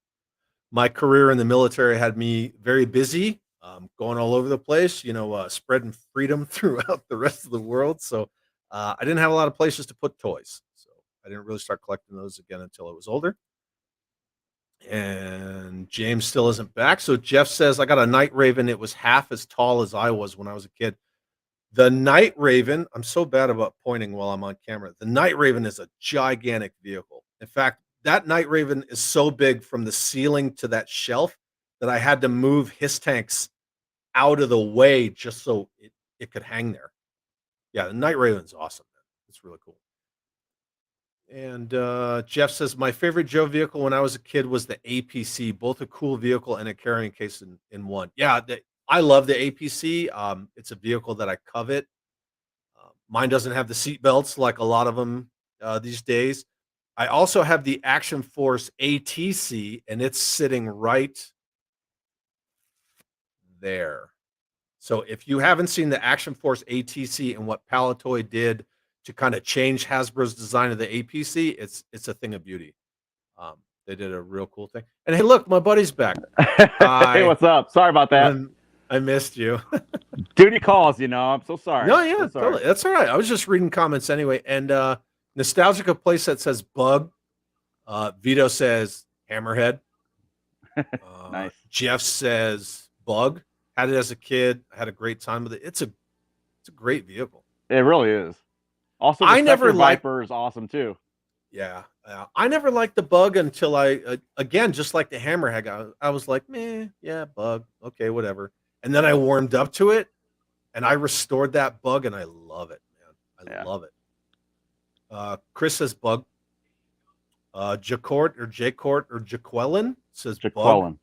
my career in the military had me very busy, going all over the place, spreading freedom throughout the rest of the world. So I didn't have a lot of places to put toys. So I didn't really start collecting those again until I was older. And James still isn't back. So Jeff says, I got a Night Raven. It was half as tall as I was when I was a kid. The Night Raven, I'm so bad about pointing while I'm on camera. The Night Raven is a gigantic vehicle. In fact, that Night Raven is so big from the ceiling to that shelf that I had to move his tanks out of the way just so it could hang there. Yeah, the Night Raven's awesome, man. It's really cool. And Jeff says, my favorite Joe vehicle when I was a kid was the APC, both a cool vehicle and a carrying case in one. Yeah, I love the APC. It's a vehicle that I covet. Mine doesn't have the seat belts like a lot of them these days. I also have the Action Force ATC, and it's sitting right there. So if you haven't seen the Action Force ATC and what Palitoy did to kind of change Hasbro's design of the APC, it's a thing of beauty. They did a real cool thing. And hey, look, my buddy's back. Hey, what's up? Sorry about that. I missed you. Duty calls, I'm so sorry. No, yeah, so sorry. totally. That's all right. I was just reading comments anyway. And Nostalgica Playset says Bug. Vito says Hammerhead. Nice. Jeff says Bug. Had it as a kid. I had a great time with it. It's a great vehicle. It really is. Also, the Spectre Viper is awesome too. Yeah. I never liked the Bug until again, just like the Hammerhead, I was like, meh, yeah, Bug. Okay, whatever. And then I warmed up to it and I restored that Bug and I love it, man. I love it. Chris says Bug. Jacort or Jaqueline says Bug.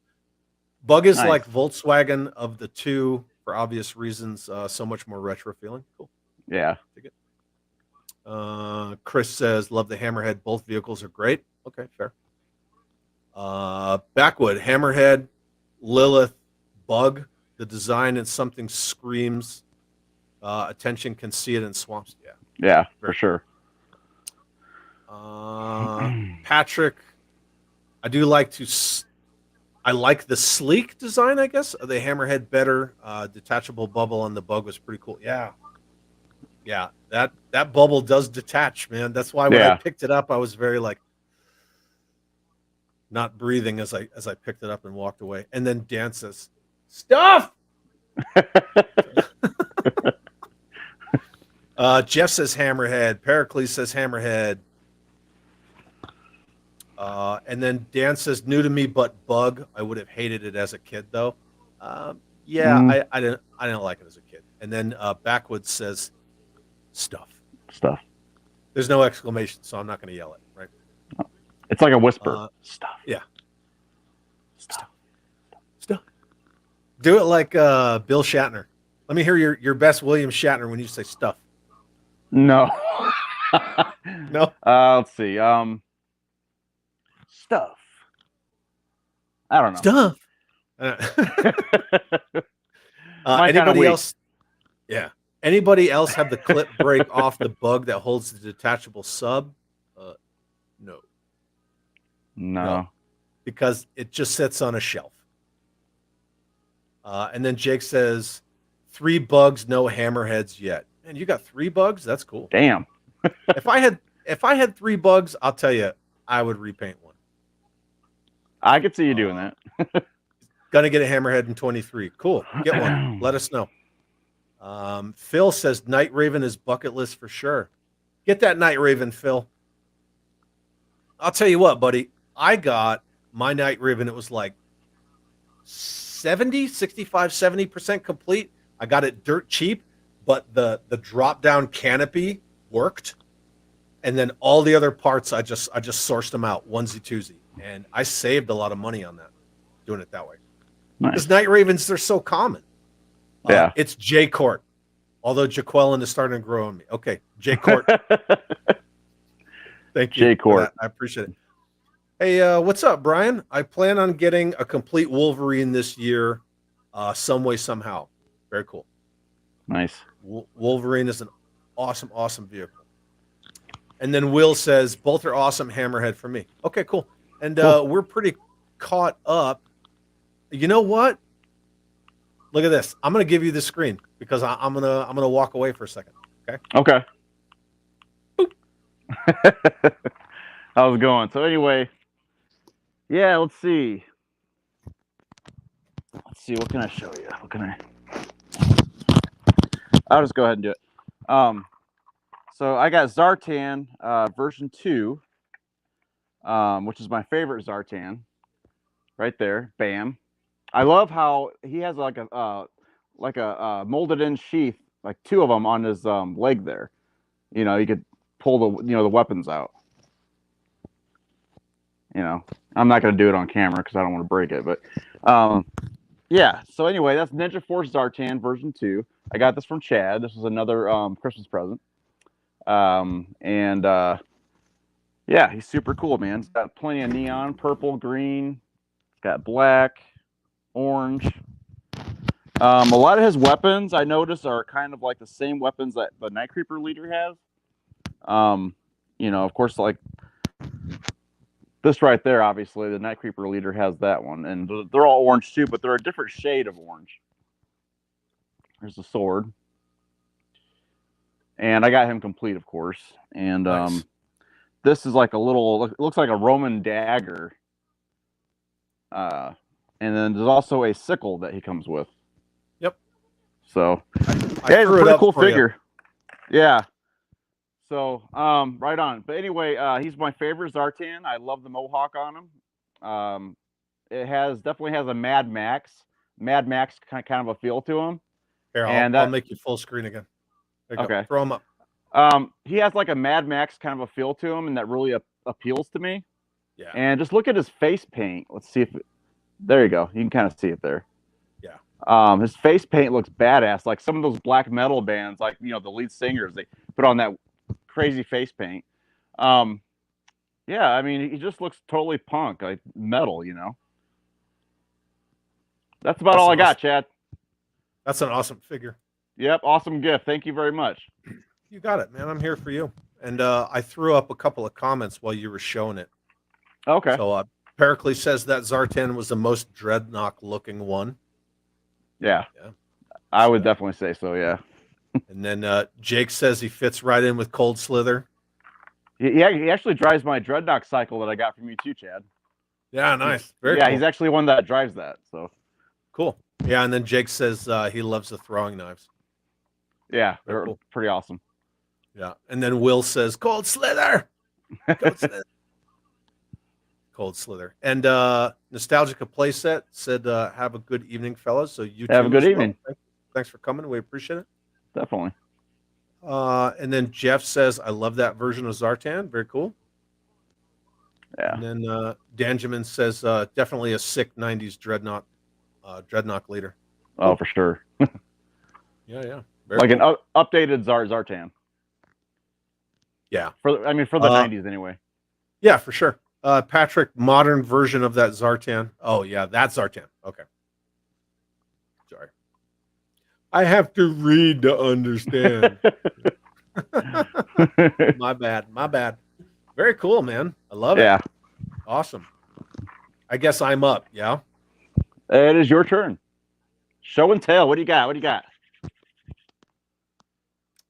Bug is nice. Like Volkswagen of the two for obvious reasons. So much more retro feeling. Cool. Yeah. Chris says, love the Hammerhead. Both vehicles are great. Okay, fair. Backwood, Hammerhead, Lilith, Bug. The design and something screams attention, can see it in swamps. Yeah. Yeah, for sure. Patrick, I do like to. I like the sleek design, I guess, of the hammerhead better. Detachable bubble on the bug was pretty cool. Yeah, yeah, that bubble does detach, man. That's why when I picked it up, I was very like not breathing as I picked it up and walked away. And then Dan says, "Stuff." Jeff says hammerhead. Pericles says hammerhead. And then Dan says new to me, but bug. I would have hated it as a kid though. Yeah, I didn't like it as a kid. And then Backwoods says stuff. There's no exclamation, so I'm not going to yell it. Right? It's like a whisper. Stuff. Yeah. Stuff. Do it like Bill Shatner. Let me hear your best William Shatner when you say stuff. No. No. Let's see. Stuff. I don't know. Stuff. Anybody else? Yeah. Anybody else have the clip break off the bug that holds the detachable sub? No. Because it just sits on a shelf. And then Jake says, 3 bugs, no hammerheads yet. Man, you got 3 bugs? That's cool. Damn. If I had 3 bugs, I'll tell you, I would repaint one. I could see you doing that. Gonna get a hammerhead in 23. Cool. Get one. Let us know. Phil says Night Raven is bucket list for sure. Get that Night Raven, Phil. I'll tell you what, buddy. I got my Night Raven. It was like 70% complete. I got it dirt cheap, but the drop down canopy worked. And then all the other parts, I just sourced them out, onesie twosie. And I saved a lot of money on that, doing it that way. Because Night Ravens, they're so common. Yeah. It's J Court. Although Jaqueline is starting to grow on me. Okay, J Court. Thank you. J Court. I appreciate it. Hey, what's up, Brian? I plan on getting a complete Wolverine this year, some way, somehow. Very cool. Nice. Wolverine is an awesome, awesome vehicle. And then Will says, both are awesome, hammerhead for me. Okay, cool. And we're pretty caught up. You know what? Look at this. I'm going to give you the screen because I'm gonna walk away for a second. Okay. How's it going? So anyway, yeah, let's see. What can I show you? I'll just go ahead and do it. So I got Zartan version 2, which is my favorite Zartan. Right there, bam. I love how he has like a molded in sheath, like 2 of them on his leg there. You know, you could pull the weapons out. You know, I'm not going to do it on camera because I don't want to break it, but yeah. So anyway, that's Ninja Force Zartan version 2. I got this from Chad. This was another Christmas present. Yeah, he's super cool, man. It's got plenty of neon, purple, green. It's got black, orange. A lot of his weapons I noticed are kind of like the same weapons that the Night Creeper leader has. You know, of course, like this right there, obviously, the Night Creeper leader has that one. And they're all orange too, but they're a different shade of orange. There's the sword. And I got him complete, of course. And nice. This is like a little, it looks like a Roman dagger. And then there's also a sickle that he comes with. Yep. So, yeah, it's a pretty cool figure. Yeah. So, right on. But anyway, he's my favorite Zartan. I love the mohawk on him. It definitely has a Mad Max kind of a feel to him. Here, I'll make you full screen again. There you okay. Go. Throw him up. He has like a Mad Max kind of a feel to him, and that really appeals to me. Yeah. And just look at his face paint. Let's see if there you go. You can kind of see it there. Yeah. His face paint looks badass. Like some of those black metal bands, like, you know, the lead singers, they put on that crazy face paint. Yeah, I mean, he just looks totally punk, like metal, you know. That's about all I got, Chad. That's an awesome figure. Yep, awesome gift. Thank you very much. You got it, man. I'm here for you. And I threw up a couple of comments while you were showing it. Okay. So Pericles says that Zartan was the most dreadnought looking one. Yeah. Yeah. I would definitely say so. Yeah. And then Jake says he fits right in with Cold Slither. He actually drives my dreadnought cycle that I got from you too, Chad. Yeah, nice. Very yeah, cool. He's actually one that drives that. So cool. Yeah, and then Jake says he loves the throwing knives. Yeah, Very they're cool. pretty awesome. Yeah, and then Will says Cold Slither. Cold Slither. Cold Slither. And Nostalgica Playset said, have a good evening, fellas. So you Have too a good as evening. Well. Thanks for coming. We appreciate it. Definitely. And then Jeff says, I love that version of Zartan. Very cool. Yeah. And then Danjamin says, definitely a sick 90s dreadnought leader. Oh, for sure. Yeah. Very like cool. An updated Zartan. Yeah. For the 90s anyway. Yeah, for sure. Patrick, modern version of that Zartan. Oh, yeah, that's Zartan. Okay. Sorry. I have to read to understand. My bad. Very cool, man. I love it. Yeah. Awesome. I guess I'm up, yeah? It is your turn. Show and tell. What do you got?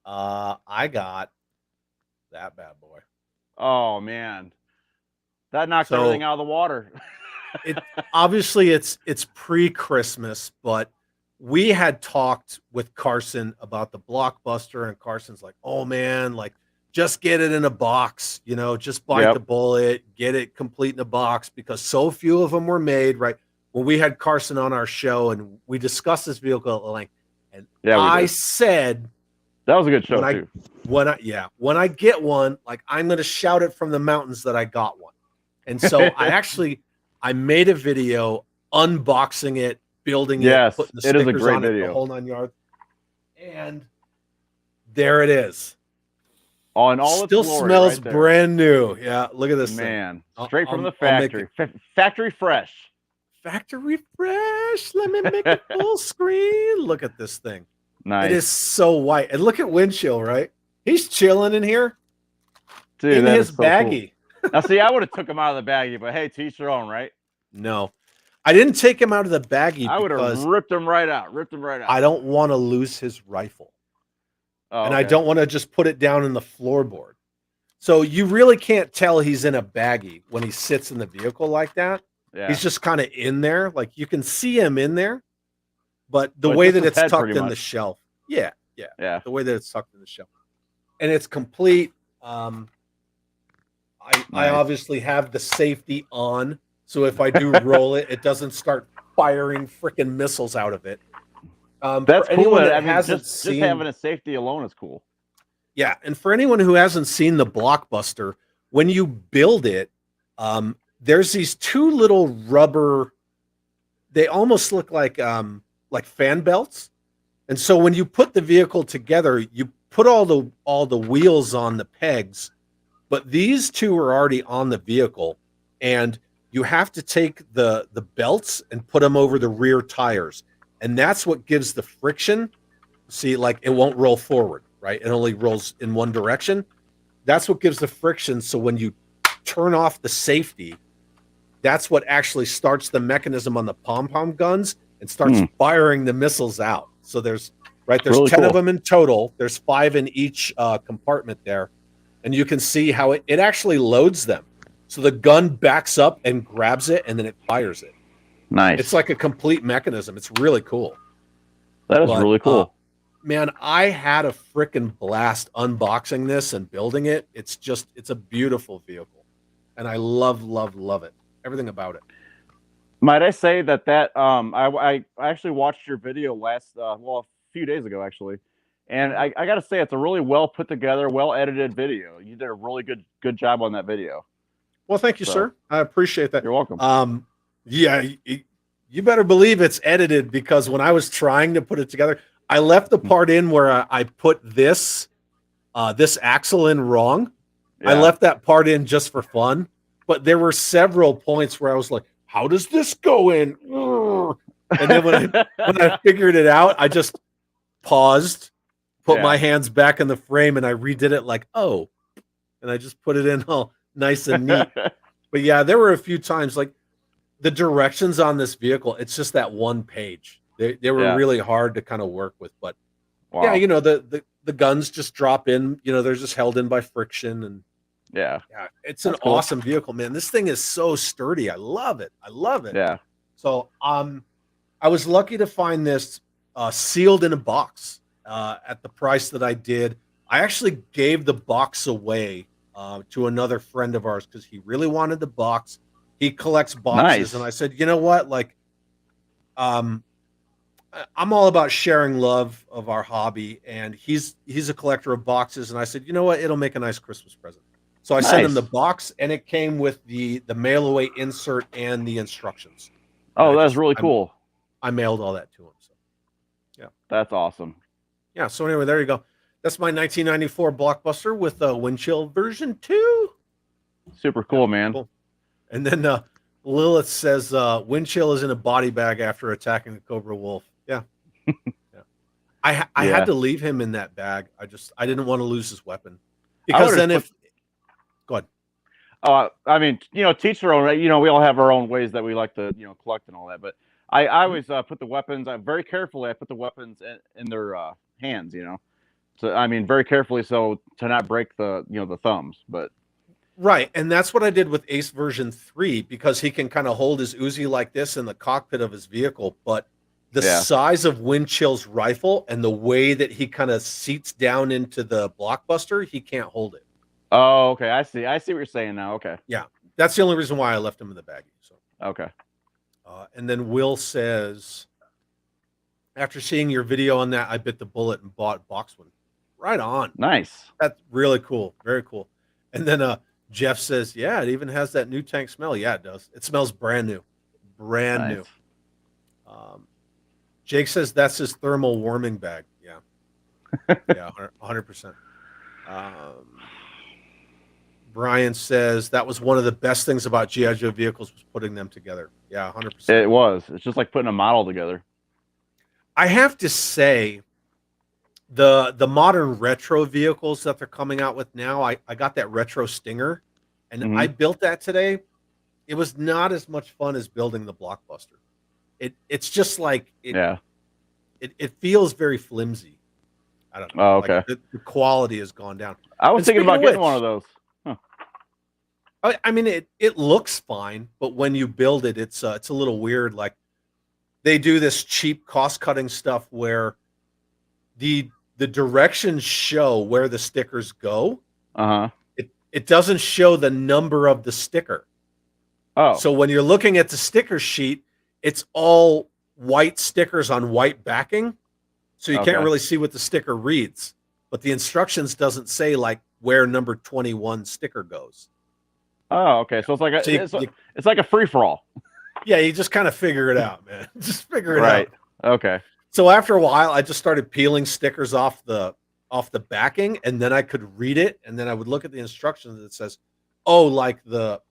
I got that bad boy. Oh, man. That knocks everything out of the water. Obviously, it's pre-Christmas, but we had talked with Carson about the Blockbuster, and Carson's like, oh, man, like, just get it in a box, just bite the bullet, get it complete in a box, because so few of them were made, right? When we had Carson on our show and we discussed this vehicle at length, and I said that was a good show too. When I get one, like, I'm going to shout it from the mountains that I got one. And so I made a video unboxing it, building it, putting the stickers on it, the whole 9 yards. And there it is. Oh, and all still smells brand new. Yeah, look at this man. Straight from the factory. Factory fresh. Factory fresh. Let me make it full screen. Look at this thing. Nice. It is so white. And look at Windchill, right? He's chilling in here. Dude, in his baggie. Cool. Now, see, I would have took him out of the baggie, but hey, to each their own, right? No. I didn't take him out of the baggie. I would have ripped him right out. I don't want to lose his rifle. Oh, and I don't want to just put it down in the floorboard. So you really can't tell he's in a baggie when he sits in the vehicle like that. Yeah. He's just kind of in there. Like, you can see him in there, but the way that it's tucked in the shelf. Yeah. The way that it's tucked in the shelf. And it's complete. I obviously have the safety on. So if I do roll it, it doesn't start firing freaking missiles out of it. That's cool. I mean, just having a safety alone is cool. Yeah, and for anyone who hasn't seen the Blockbuster, when you build it, there's these two little rubber. They almost look like fan belts, and so when you put the vehicle together, you put all the wheels on the pegs, but these two are already on the vehicle, and you have to take the belts and put them over the rear tires. And that's what gives the friction. See, like, it won't roll forward, right? It only rolls in one direction. That's what gives the friction. So when you turn off the safety, that's what actually starts the mechanism on the pom-pom guns and starts firing the missiles out. So there's really 10 of them in total. There's 5 in each compartment there. And you can see how it actually loads them. So the gun backs up and grabs it, and then it fires it. Nice. It's like a complete mechanism. It's really cool. That is really cool. Man, I had a freaking blast unboxing this and building it. It's a beautiful vehicle. And I love it. Everything about it. Might I say that I actually watched your video a few days ago, actually. And I got to say, it's a really well put together, well edited video. You did a really good job on that video. Well, thank you, sir. I appreciate that. You're welcome. Yeah, you better believe it's edited, because when I was trying to put it together, I left the part in where I put this axle in wrong. Yeah. I left that part in just for fun, but there were several points where I was like, how does this go in? And then when I figured it out, I just paused, put my hands back in the frame, and I redid it like, oh, and I just put it in all nice and neat. But yeah, there were a few times like the directions on this vehicle, it's just that one page. They were Yeah. really hard to kind of work with. But Wow. yeah, the guns just drop in, they're just held in by friction. And Yeah. it's That's an cool. awesome vehicle, man. This thing is so sturdy. I love it. Yeah. So I was lucky to find this sealed in a box at the price that I did. I actually gave the box away to another friend of ours because he really wanted the box. He collects boxes, Nice. and I said, you know what? Like, I'm all about sharing love of our hobby, and he's a collector of boxes. And I said, you know what? It'll make a nice Christmas present. So I sent him the Nice. box, and it came with the mail away insert and the instructions. Oh, And that's really cool. I mailed all that to him. So yeah, That's awesome. yeah. So anyway, there you go. That's my 1994 Blockbuster with a wind chill version 2. Super cool, man. Cool. And then Lilith says wind chill is in a body bag after attacking the Cobra Wolf. Yeah. Yeah. I had to leave him in that bag. I didn't want to lose his weapon. Because then go ahead. Oh, I mean, teach their own. We all have our own ways that we like to, collect and all that. But I always put the weapons. Very carefully. I put the weapons in their hands. So I mean, very carefully, so to not break the the thumbs. But right, and that's what I did with Ace version 3 because he can kind of hold his Uzi like this in the cockpit of his vehicle, but the size of Wind Chill's rifle and the way that he kind of seats down into the Blockbuster, he can't hold it. Oh, okay. I see what you're saying now. Okay. Yeah, that's the only reason why I left him in the baggie. So okay. And then Will says, after seeing your video on that, I bit the bullet and bought box one. Right on. Nice. That's really cool. Very cool. And then Jeff says, yeah, it even has that new tank smell. Yeah, it does. It smells brand new. Brand new. Jake says that's his thermal warming bag. Yeah. Yeah, 100%. Brian says that was one of the best things about G.I. Joe vehicles was putting them together. Yeah, 100%. It was. It's just like putting a model together. I have to say, the modern retro vehicles that they're coming out with now, I got that retro Stinger, and I built that today. It was not as much fun as building the Blockbuster. It's just like it feels very flimsy. I don't know. Oh, okay. Like the quality has gone down. I was thinking about getting one of those. I mean, it looks fine, but when you build it, it's a little weird. Like they do this cheap cost cutting stuff where the directions show where the stickers go. It doesn't show the number of the sticker. Oh, so when you're looking at the sticker sheet, it's all white stickers on white backing, so you can't really see what the sticker reads. But the instructions doesn't say like where number 21 sticker goes. Oh, okay. So it's like it's like a free for all. Yeah, you just kind of figure it out, man. Just figure it out. Okay. So after a while, I just started peeling stickers off the backing, and then I could read it, and then I would look at the instructions that says, "Oh, like the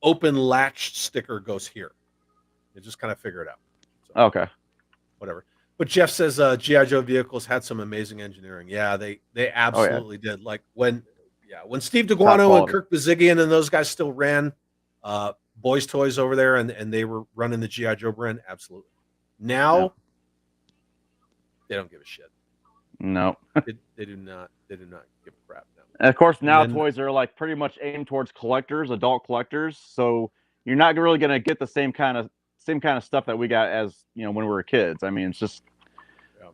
open latch sticker goes here." You just kind of figure it out. So, okay. Whatever. But Jeff says G.I. Joe vehicles had some amazing engineering. Yeah, they absolutely did. Like when Steve DeGuano and Kirk Bazigian and those guys still ran Boys Toys over there, and they were running the G.I. Joe brand. Absolutely. Now they don't give a shit. No, they do not. They do not give a crap. No. And of course, now toys are like pretty much aimed towards collectors, adult collectors. So you're not really going to get the same kind of stuff that we got as when we were kids. I mean, it's just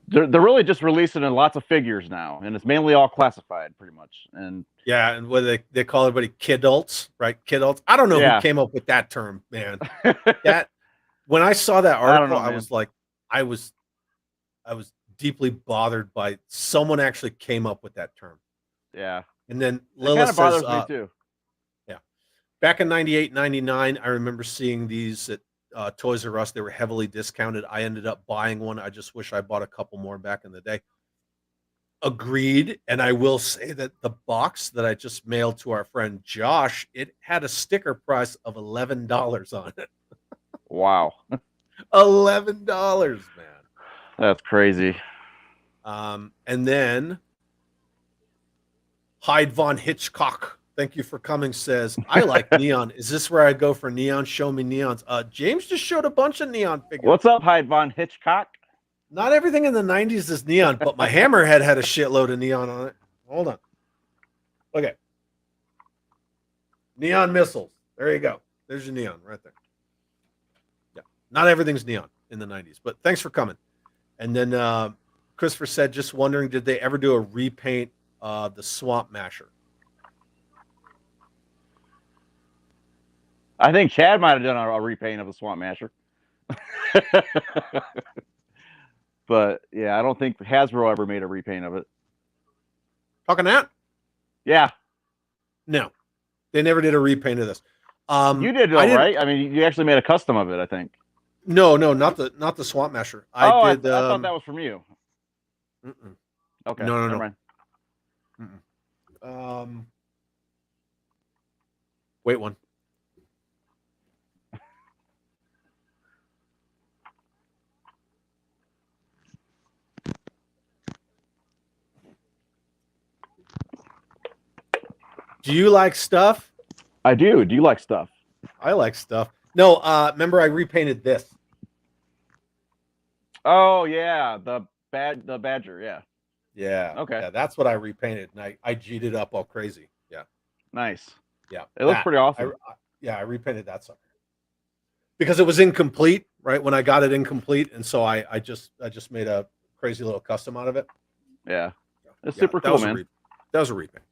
they're really just releasing in lots of figures now, and it's mainly all classified, pretty much. And and what they call everybody kidults, right? Kidults. I don't know who came up with that term, man. That when I saw that article, I was like, I was deeply bothered by someone actually came up with that term. Yeah. And then Lilith says, bothers me too. Yeah. Back in 98, 99, I remember seeing these at Toys R Us. They were heavily discounted. I ended up buying one. I just wish I bought a couple more back in the day. Agreed. And I will say that the box that I just mailed to our friend Josh, it had a sticker price of $11 on it. Wow. $11, man. That's crazy. And then Hyde Von Hitchcock, thank you for coming, says, I like neon. Is this where I go for neon? Show me neons. James just showed a bunch of neon figures. What's up, Hyde Von Hitchcock? Not everything in the 90s is neon, but my Hammerhead had a shitload of neon on it. Hold on. Okay. Neon missiles. There you go. There's your neon right there. Yeah. Not everything's neon in the 90s, but thanks for coming. And then Christopher said, just wondering, did they ever do a repaint of the Swamp Masher? I think Chad might have done a repaint of the Swamp Masher. But yeah, I don't think Hasbro ever made a repaint of it. Talking that? Yeah. No. They never did a repaint of this. You did, though, right? I mean, you actually made a custom of it, I think. No, not the Swamp Masher. I thought that was from you. Okay. No. Never mind. Wait one. Do you like stuff? I do. Do you like stuff? I like stuff. No, remember I repainted this. Oh yeah, the Badger, yeah. Yeah. Okay. Yeah, that's what I repainted, and I G'd it up all crazy. Yeah. Nice. Yeah. It looks pretty awesome. I repainted that sucker because it was incomplete, right? When I got it incomplete, and so I just made a crazy little custom out of it. Yeah. It's super cool, man. That was a repaint.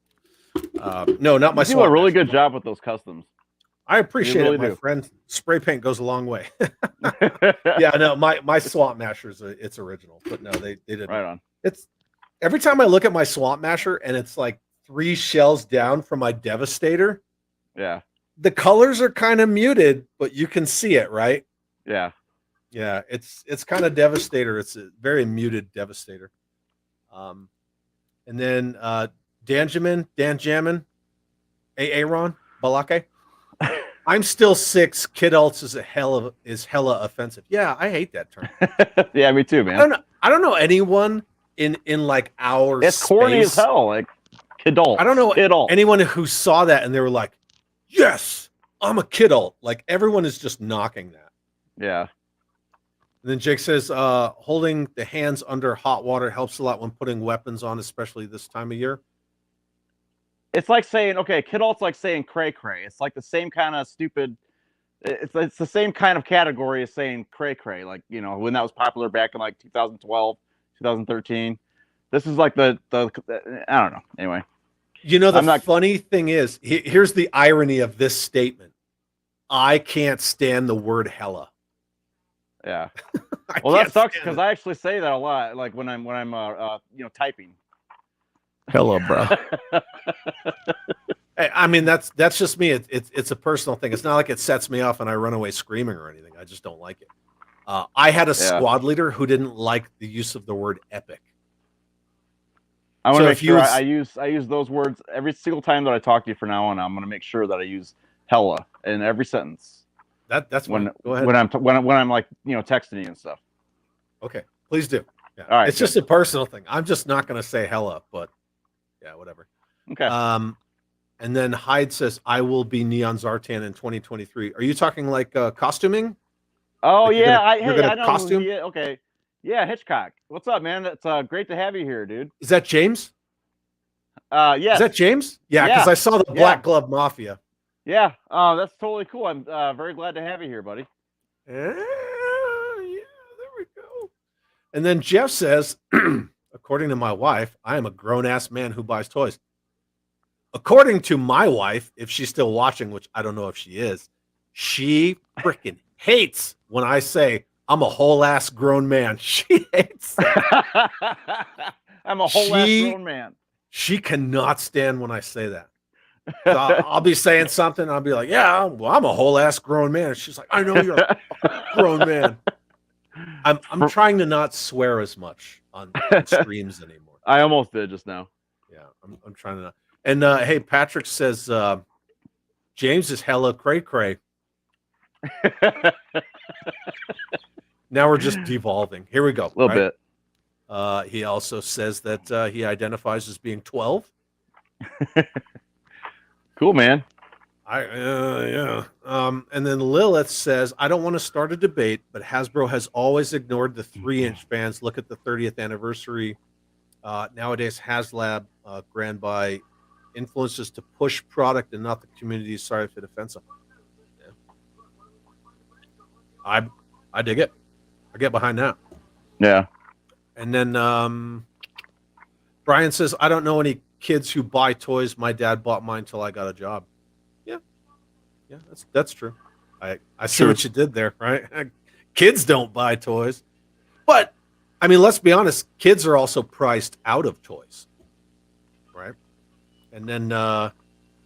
No, not my. You do a really good job with those customs. I appreciate really it, my do. friend. Spray paint goes a long way. Yeah, no, my Swamp Masher's it's original, but no, they didn't. Right on. It's every time I look at my Swamp Masher and it's like 3 shells down from my Devastator. Yeah. The colors are kind of muted, but you can see it, right? Yeah. Yeah, it's kind of Devastator. It's a very muted Devastator. And then Danjamin, Aaron, Balake. I'm still 6. Kid Alts is hella offensive. Yeah, I hate that term. Yeah, me too, man. I don't know anyone in like our It's corny as hell, like kidult. I don't know kidult. anyone who saw that and they were like, "Yes, I'm a kidult." Like everyone is just knocking that. Yeah. And then Jake says, holding the hands under hot water helps a lot when putting weapons on, especially this time of year. It's like saying, okay, kidult's like saying cray cray. It's like the same kind of stupid. It's the same kind of category as saying cray cray. Like, you know, when that was popular back in like 2012, 2013. This is like the I don't know. Anyway, you know, the funny thing is, here's the irony of this statement. I can't stand the word hella. Yeah. Well, that sucks because I actually say that a lot. Like when I'm typing. Hella, bro. I mean, that's just me. It's a personal thing. It's not like it sets me off and I run away screaming or anything. I just don't like it. I had a squad leader who didn't like the use of the word epic. I want to make sure I use those words every single time that I talk to you from now on. I'm going to make sure that I use hella in every sentence. That's when Go ahead. when I'm like, you know, texting you and stuff. Okay, please do. Yeah. All right, it's just a personal thing. I'm just not going to say hella, but yeah, whatever. Okay. And then Hyde says, "I will be Neon Zartan in 2023." Are you talking like costuming? Oh like yeah, I know. Costume? Okay. Yeah, Hitchcock. What's up, man? It's great to have you here, dude. Is that James? Yes. Is that James? Yeah, because I saw the Black Glove Mafia. Yeah. That's totally cool. I'm very glad to have you here, buddy. Yeah, there we go. And then Jeff says, according to my wife, I am a grown-ass man who buys toys. According to my wife, if she's still watching, which I don't know if she is, she freaking hates when I say I'm a whole-ass grown man. She hates that. I'm a whole-ass grown man. She cannot stand when I say that. So I'll be saying something. I'll be like, yeah, well, I'm a whole-ass grown man. And she's like, I know you're a grown man. I'm trying to not swear as much on streams anymore. I almost did just now. Yeah, I'm trying to not. And hey, Patrick says James is hella cray cray. Now we're just devolving. Here we go. A little bit. He also says that he identifies as being 12. Cool, man. Yeah. And then Lilith says, I don't want to start a debate, but Hasbro has always ignored the 3-inch fans. Look at the 30th anniversary. Nowadays, HasLab grand by influences to push product and not the community. Sorry if it offends them. Yeah. I dig it. I get behind that. Yeah. And then Brian says, I don't know any kids who buy toys. My dad bought mine till I got a job. Yeah, that's true. I see what you did there, right? Kids don't buy toys. But I mean, let's be honest, kids are also priced out of toys. Right? And then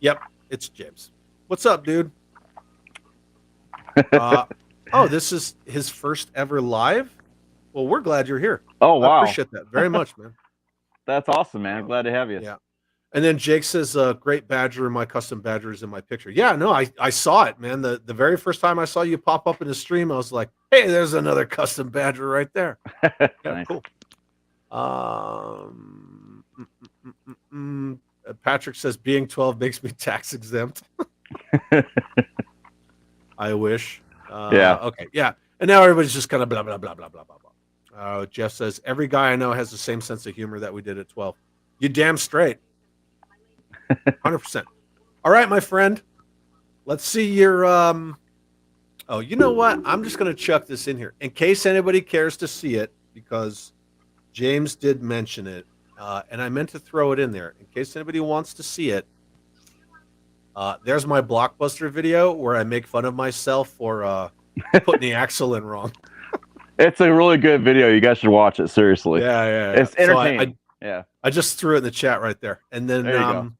yep, it's James. What's up, dude? Oh, this is his first ever live? Well, we're glad you're here. Oh, wow. I appreciate that very much, man. That's awesome, man. Glad to have you. Yeah. And then Jake says, great badger, my custom badger is in my picture. Yeah, no, I saw it, man. The very first time I saw you pop up in the stream, I was like, hey, there's another custom badger right there. Yeah, Nice. cool. Patrick says, being 12 makes me tax exempt. I wish. Yeah. Okay, yeah. And now everybody's just kind of blah, blah, blah, blah, blah, blah, blah. Jeff says, every guy I know has the same sense of humor that we did at 12. You damn straight. 100%. All right, my friend. Let's see your oh, you know what? I'm just going to chuck this in here in case anybody cares to see it, because James did mention it, and I meant to throw it in there in case anybody wants to see it. There's my Blockbuster video where I make fun of myself for putting the axle in wrong. It's a really good video. You guys should watch it. Seriously. Yeah. It's entertaining. I just threw it in the chat right there. And then There you go.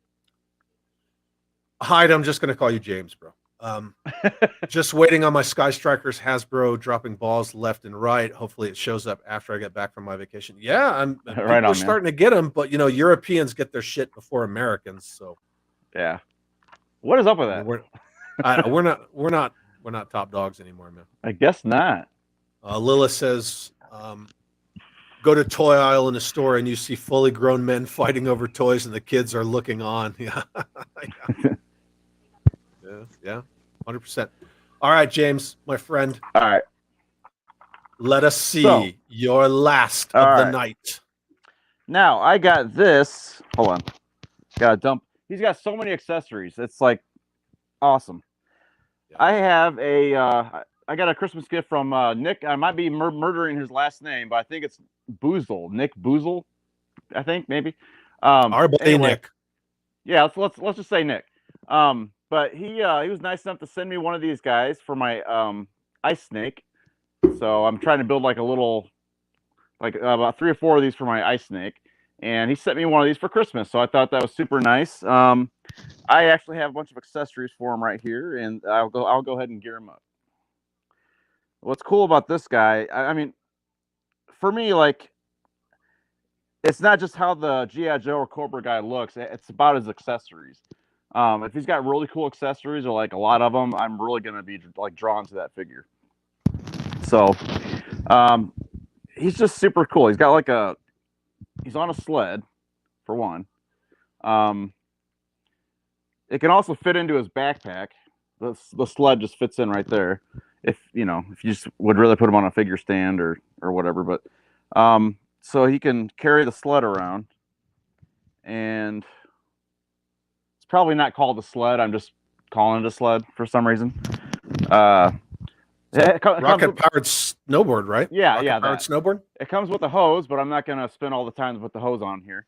Hyde, I'm just going to call you James, bro. Just waiting on my Sky Strikers Hasbro dropping balls left and right. Hopefully it shows up after I get back from my vacation. Yeah, Right on, we're starting to get them, but you know, Europeans get their shit before Americans. So yeah. What is up with that? We're not top dogs anymore, man. I guess not. Lila says, go to toy aisle in a store and you see fully grown men fighting over toys and the kids are looking on. Yeah, 100%. All right, James, my friend. All right. Let us see your last of the night. Now I got this. Hold on. Got a dump. He's got so many accessories. It's like awesome. Yeah. I have I got a Christmas gift from Nick. I might be murdering his last name, but I think it's Boozle. Nick Boozle, I think maybe. Our buddy anyway, Nick. Yeah, let's just say Nick. But he was nice enough to send me one of these guys for my ice snake. So I'm trying to build like a little, like about 3 or 4 of these for my ice snake. And he sent me one of these for Christmas. So I thought that was super nice. I actually have a bunch of accessories for him right here, and I'll go ahead and gear him up. What's cool about this guy, I mean, for me, like, it's not just how the G.I. Joe or Cobra guy looks. It's about his accessories. If he's got really cool accessories, or like a lot of them, I'm really going to be like drawn to that figure. So he's just super cool. He's got like he's on a sled, for one. It can also fit into his backpack. The sled just fits in right there. If you just would rather put him on a figure stand or whatever, but so he can carry the sled around, and it's probably not called a sled. I'm just calling it a sled for some reason. Rocket powered snowboard, right? Yeah, rocket powered snowboard. It comes with a hose, but I'm not gonna spend all the time to put the hose on here.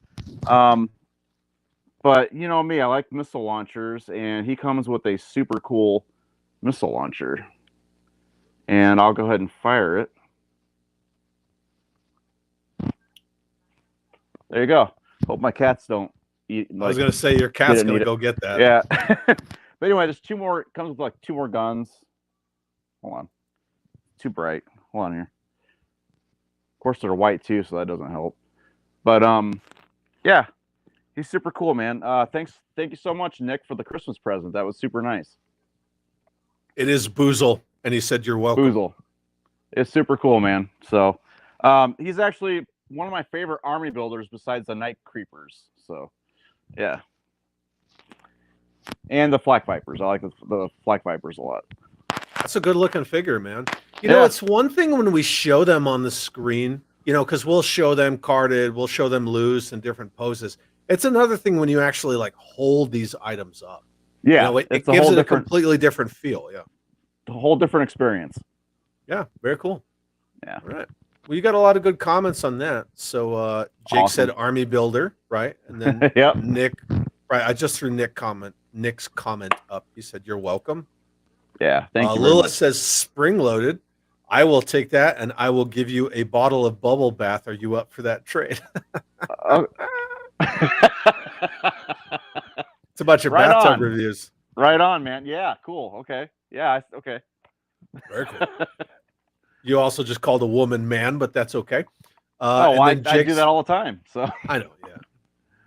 But you know me, I like missile launchers, and he comes with a super cool missile launcher. And I'll go ahead and fire it. There you go. Hope my cats don't eat. I was going to say your cat's going to go get that. Yeah. But anyway, there's 2 more. It comes with like 2 more guns. Hold on. Too bright. Hold on here. Of course, they're white too, so that doesn't help. But yeah, he's super cool, man. Thank you so much, Nick, for the Christmas present. That was super nice. It is Boozle. And he said, you're welcome. Boozle. It's super cool, man. So he's actually one of my favorite army builders besides the Night Creepers. So, yeah. And the Flak Vipers. I like the Flak Vipers a lot. That's a good looking figure, man. You know, it's one thing when we show them on the screen, you know, because we'll show them carded, we'll show them loose in different poses. It's another thing when you actually like hold these items up. Yeah, you know, it gives it a completely different feel. Yeah, a whole different experience. Yeah, very cool. Yeah. All right. Well, you got a lot of good comments on that. So Jake said Army Builder, right? And then Yep. Nick, right? I just threw Nick's comment up. He said, "You're welcome." Yeah, thank you. Lilith says, "Spring loaded. I will take that, and I will give you a bottle of bubble bath. Are you up for that trade?" It's a bunch of bathtub reviews. Right on, man. Yeah, cool. Okay. Yeah. Okay. Very cool. You also just called a woman man, but that's okay. I do that all the time. So I know.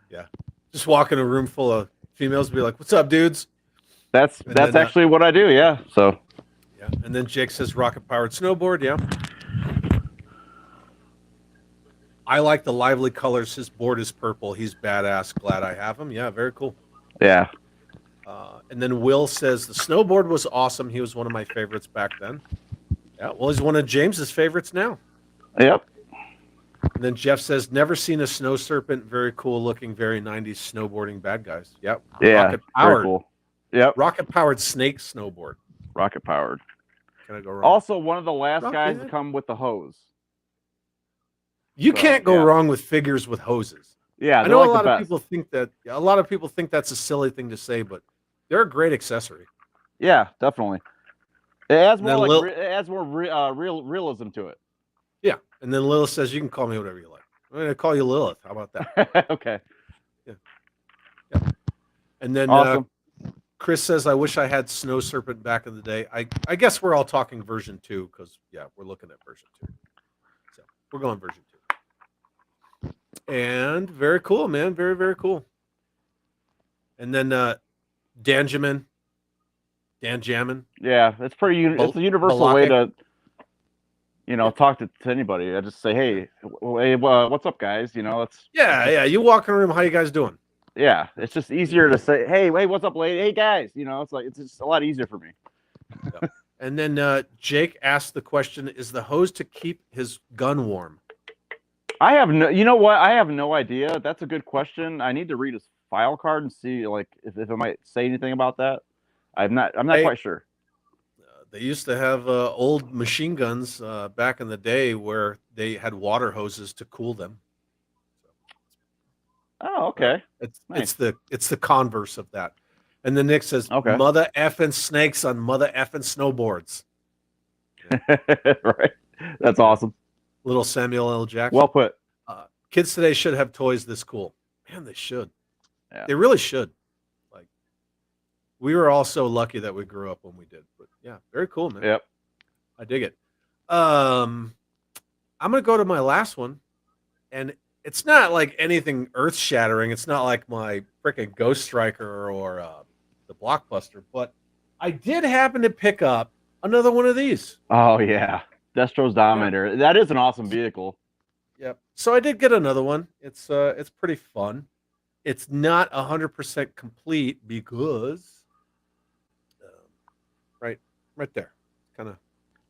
Yeah. Just walk in a room full of females and be like, "What's up, dudes?" That's actually what I do. Yeah. So. Yeah. And then Jake says rocket powered snowboard. Yeah. I like the lively colors. His board is purple. He's badass. Glad I have him. Yeah. Very cool. Yeah. And then Will says the snowboard was awesome. He was one of my favorites back then. Yeah, well, he's one of James's favorites now. Yep. And then Jeff says, never seen a snow serpent. Very cool looking, very 90s snowboarding bad guys. Yep. Yeah. Rocket powered. Very cool. Yep. Rocket powered snake snowboard. Rocket powered. Can I go wrong? Also, one of the last guys to come with the hose. You can't go wrong with figures with hoses. Yeah, I know a lot of people think that. A lot of people think that's a silly thing to say, but they're a great accessory. Yeah, definitely. It adds more realism to it. Yeah, and then Lilith says, "You can call me whatever you like. I'm going to call you Lilith. How about that?" Okay. Yeah. And then Chris says, "I wish I had Snow Serpent back in the day." I guess we're all talking version 2 because we're looking at version 2. So we're going version 2. And very cool, man. Very, very cool. And then Dan Jammin. Yeah, it's pretty. It's a universal way to, talk to anybody. I just say, hey, what's up, guys? Yeah. You walk in a room, how you guys doing? Yeah, it's just easier to say, hey, what's up, lady? Hey, guys. It's just a lot easier for me. Yep. And then Jake asked the question: is the hose to keep his gun warm? I have no. You know what? I have no idea. That's a good question. I need to read his file card and see, if it might say anything about that. I'm not quite sure. They used to have old machine guns back in the day where they had water hoses to cool them. Oh, okay. It's the converse of that. And then Nick says, okay. Mother effing snakes on mother effing snowboards. Right. That's awesome. Little Samuel L. Jackson. Well put. Kids today should have toys this cool. Man, they should. Yeah. They really should. We were all so lucky that we grew up when we did. But yeah, very cool, man. Yep. I dig it. I'm gonna go to my last one, and it's not like anything earth-shattering. It's not like my freaking Ghost Striker or the Blockbuster, but I did happen to pick up another one of these. Oh yeah, Destro's Dominator. Yeah. That is an awesome vehicle. Yep. So I did get another one. It's pretty fun. It's not 100% complete because right there,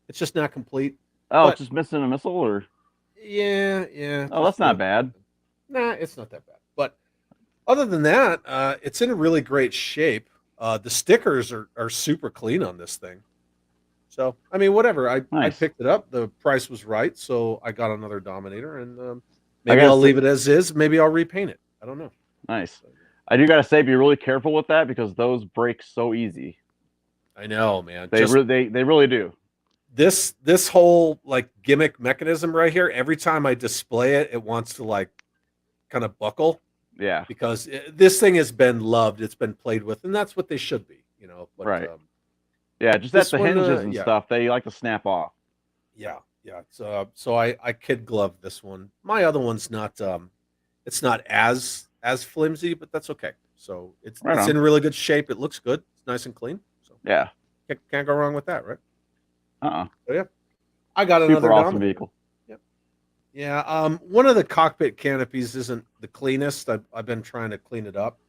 it's just not complete. Oh, it's just missing a missile, or yeah. Oh, that's not bad. Nah, it's not that bad. But other than that, it's in a really great shape. The stickers are super clean on this thing. So I mean, whatever. I picked it up. The price was right, so I got another Dominator, and maybe I'll leave it as is. Maybe I'll repaint it. I don't know. Nice. I do gotta say, be really careful with that because those break so easy. I know, man. They really do. This whole gimmick mechanism right here, every time I display it, it wants to kind of buckle. Yeah. Because this thing has been loved, it's been played with, and that's what they should be, But, right. Yeah, just at the hinges and stuff, they like to snap off. Yeah. So I kid glove this one. My other one's not it's not as flimsy, but that's okay. So it's in really good shape. It looks good. It's nice and clean. Yeah. Can't go wrong with that, right? So yeah. I got another awesome vehicle. Yep. Yeah. One of the cockpit canopies isn't the cleanest. I've been trying to clean it up.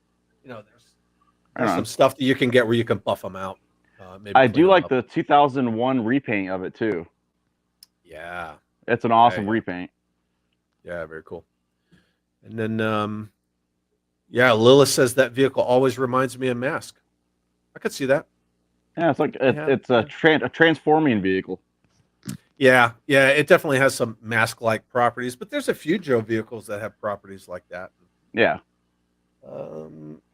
There's some stuff that you can get where you can buff them out. Maybe I do like up. the 2001 repaint of it too. Yeah, it's an awesome repaint. Yeah, very cool. And then, yeah, Lilith says that vehicle always reminds me of Mask. I could see that. Yeah, it's like it's a transforming vehicle. Yeah, it definitely has some Mask-like properties, but there's a few Joe vehicles that have properties like that. Yeah.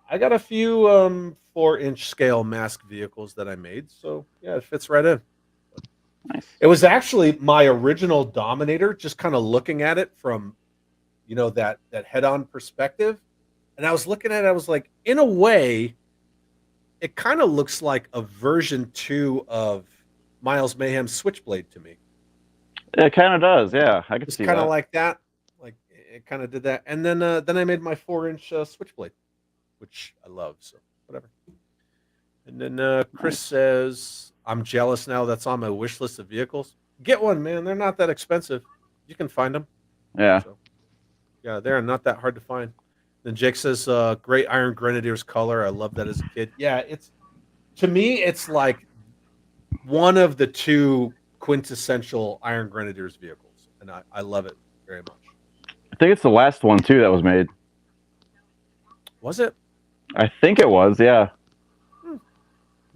I got a few 4-inch scale Mask vehicles that I made, so yeah, it fits right in. Nice. It was actually my original Dominator, just kind of looking at it from, that head-on perspective. And I was looking at it, I was like, in a way, it kind of looks like a version 2 of Miles Mayhem's Switchblade to me. It kind of does, yeah. I could see that. Kind of like that. Like it kind of did that. And then I made my 4-inch Switchblade, which I love, so whatever. And then Chris says, I'm jealous now. That's on my wish list of vehicles. Get one, man. They're not that expensive. You can find them. Yeah. So, yeah, they're not that hard to find. Then Jake says, great Iron Grenadiers color. I love that as a kid. Yeah, to me, it's like one of the 2 quintessential Iron Grenadiers vehicles. And I love it very much. I think it's the last one, too, that was made. Was it? I think it was, yeah.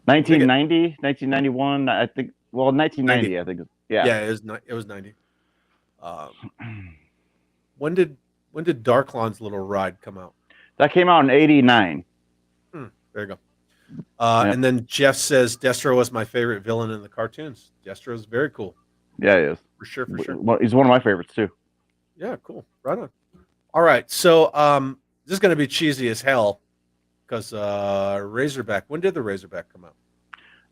1990, 1991, I think. Well, 1990, 90. I think. Yeah. Yeah, it was 90. When did Darklon's little ride come out? That came out in 89. There you go. And then Jeff says Destro was my favorite villain in the cartoons. Destro is very cool. Yeah, he is. For sure. He's one of my favorites too. Yeah, cool. Right on. All right, so this is going to be cheesy as hell because Razorback. When did the Razorback come out?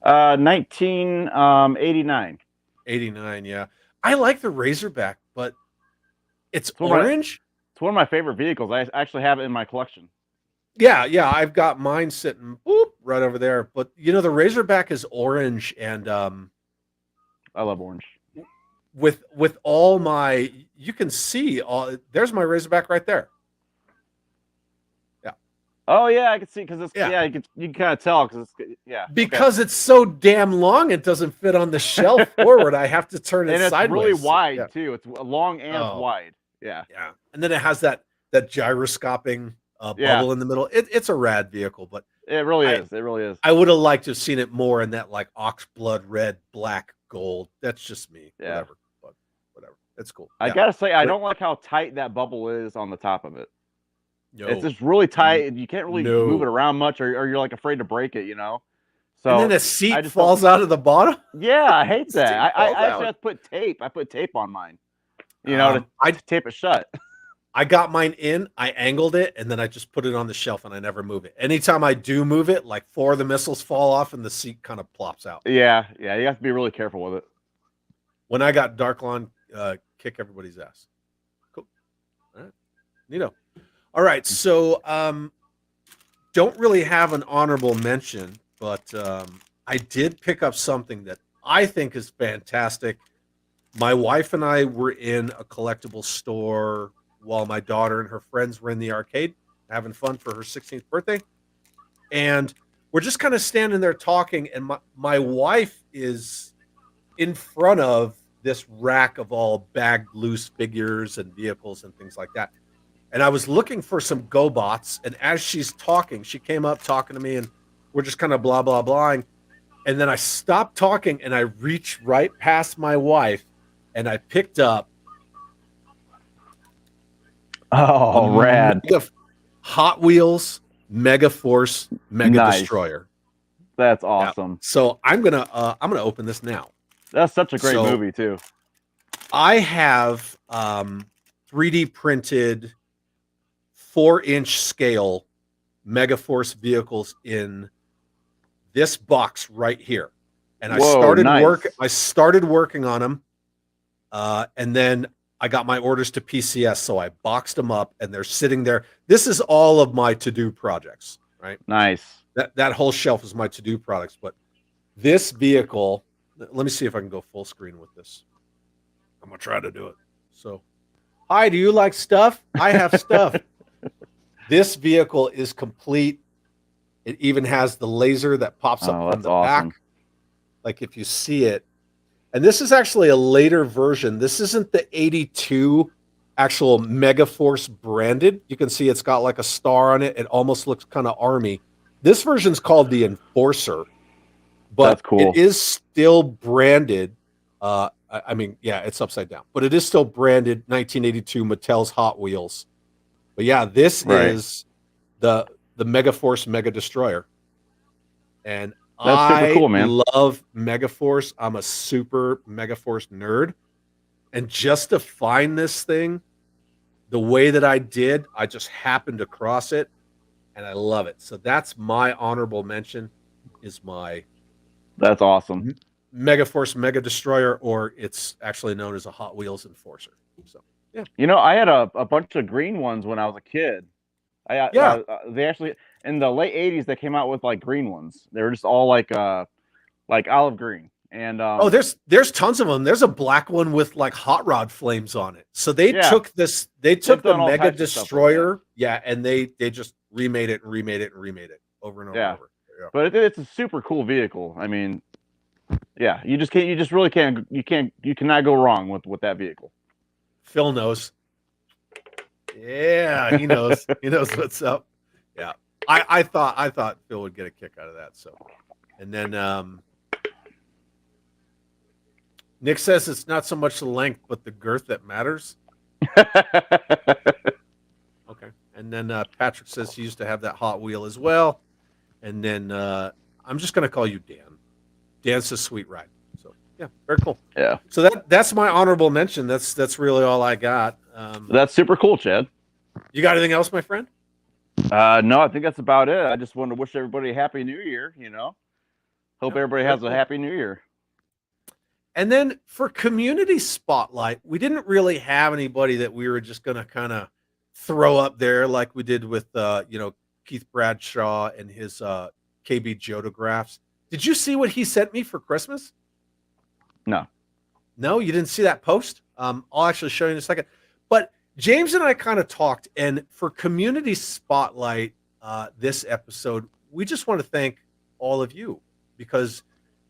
1989. 89. Yeah, I like the Razorback, but it's orange. It's one of my favorite vehicles. I actually have it in my collection. Yeah, I've got mine sitting right over there. But the Razorback is orange, and I love orange. With all my, you can see there's my Razorback right there. Yeah. Oh yeah, I can see because it's you can kind of tell because it's because it's so damn long it doesn't fit on the shelf forward. I have to turn it and it's sideways. Really wide too. It's long and wide. Yeah. And then it has that gyroscoping bubble in the middle. It's a rad vehicle, but it really is. It really is. I would have liked to have seen it more in that like ox blood red, black, gold. That's just me. Yeah. Whatever. It's cool. I gotta say, I don't like how tight that bubble is on the top of it. No. It's just really tight. You can't really move it around much, or you're like afraid to break it. So and then the seat falls out of the bottom. Yeah, I hate that. I actually have to put tape. I put tape on mine. To tape it shut. I got mine in, I angled it, and then I just put it on the shelf, and I never move it. Anytime I do move it, like 4 of the missiles fall off, and the seat kind of plops out. Yeah, you have to be really careful with it. When I got Darklon, kick everybody's ass. Cool. All right. Neato. All right, so don't really have an honorable mention, but I did pick up something that I think is fantastic. My wife and I were in a collectible store while my daughter and her friends were in the arcade having fun for her 16th birthday. And we're just kind of standing there talking, and my wife is in front of this rack of all bagged loose figures and vehicles and things like that. And I was looking for some GoBots, and as she's talking, she came up talking to me, and we're just kind of blah, blah, blahing. And then I stopped talking, and I reached right past my wife, and I picked up rad Hot Wheels Mega Force Mega Destroyer. That's awesome. Yeah. So I'm gonna open this now. That's such a great movie too. I have 3D printed 4-inch scale Mega Force vehicles in this box right here, and I started working on them, and then I got my orders to PCS, so I boxed them up, and they're sitting there. This is all of my to-do projects, right? Nice. That whole shelf is my to-do products, but this vehicle, let me see if I can go full screen with this. I'm going to try to do it. So, hi, do you like stuff? I have stuff. This vehicle is complete. It even has the laser that pops up Oh, from that's the awesome. back. Like if you see it, and this is actually a later version. This isn't the 82 actual Megaforce branded. You can see it's got like a star on it. It almost looks kind of army. This version's called the Enforcer, but That's cool. it is still branded. I mean, yeah, it's upside down, but it is still branded 1982 Mattel's Hot Wheels. But yeah, this Right. is the Megaforce Mega Destroyer. And That's super I cool, man. love Megaforce. I'm a super Megaforce nerd. And just to find this thing the way that I did, I just happened across it and I love it. So that's my honorable mention is my That's awesome. Megaforce Mega Destroyer, or it's actually known as a Hot Wheels Enforcer. So yeah. You know, I had a bunch of green ones when I was a kid. Yeah. They actually in the late '80s they came out with like green ones. They were just all like olive green. And Oh, there's tons of them. There's a black one with like hot rod flames on it. So they Yeah. took this, they took the done all Mega types of stuff with Destroyer, yeah, and they just remade it and remade it and remade it over and over Yeah. and over. Yeah. But it's a super cool vehicle. I mean, yeah, you just really can't you cannot go wrong with that vehicle. Phil knows. Yeah, he knows. He knows what's up. Yeah. I thought Phil would get a kick out of that. So, and then Nick says it's not so much the length, but the girth that matters. Okay. And then Patrick says he used to have that Hot Wheel as well. And then I'm just going to call you Dan. Dan says sweet ride. So, yeah, very cool. Yeah. So that's my honorable mention. That's really all I got. That's super cool, Chad. You got anything else, my friend? No, I think that's about it. I just want to wish everybody a happy new year, you know. Hope everybody has a happy new year. And then for community spotlight, we didn't really have anybody that we were just going to kind of throw up there like we did with Keith Bradshaw and his KB Jodographs. Did you see what he sent me for Christmas? No, you didn't see that post? I'll actually show you in a second. But James and I kind of talked, and for community spotlight this episode, we just want to thank all of you because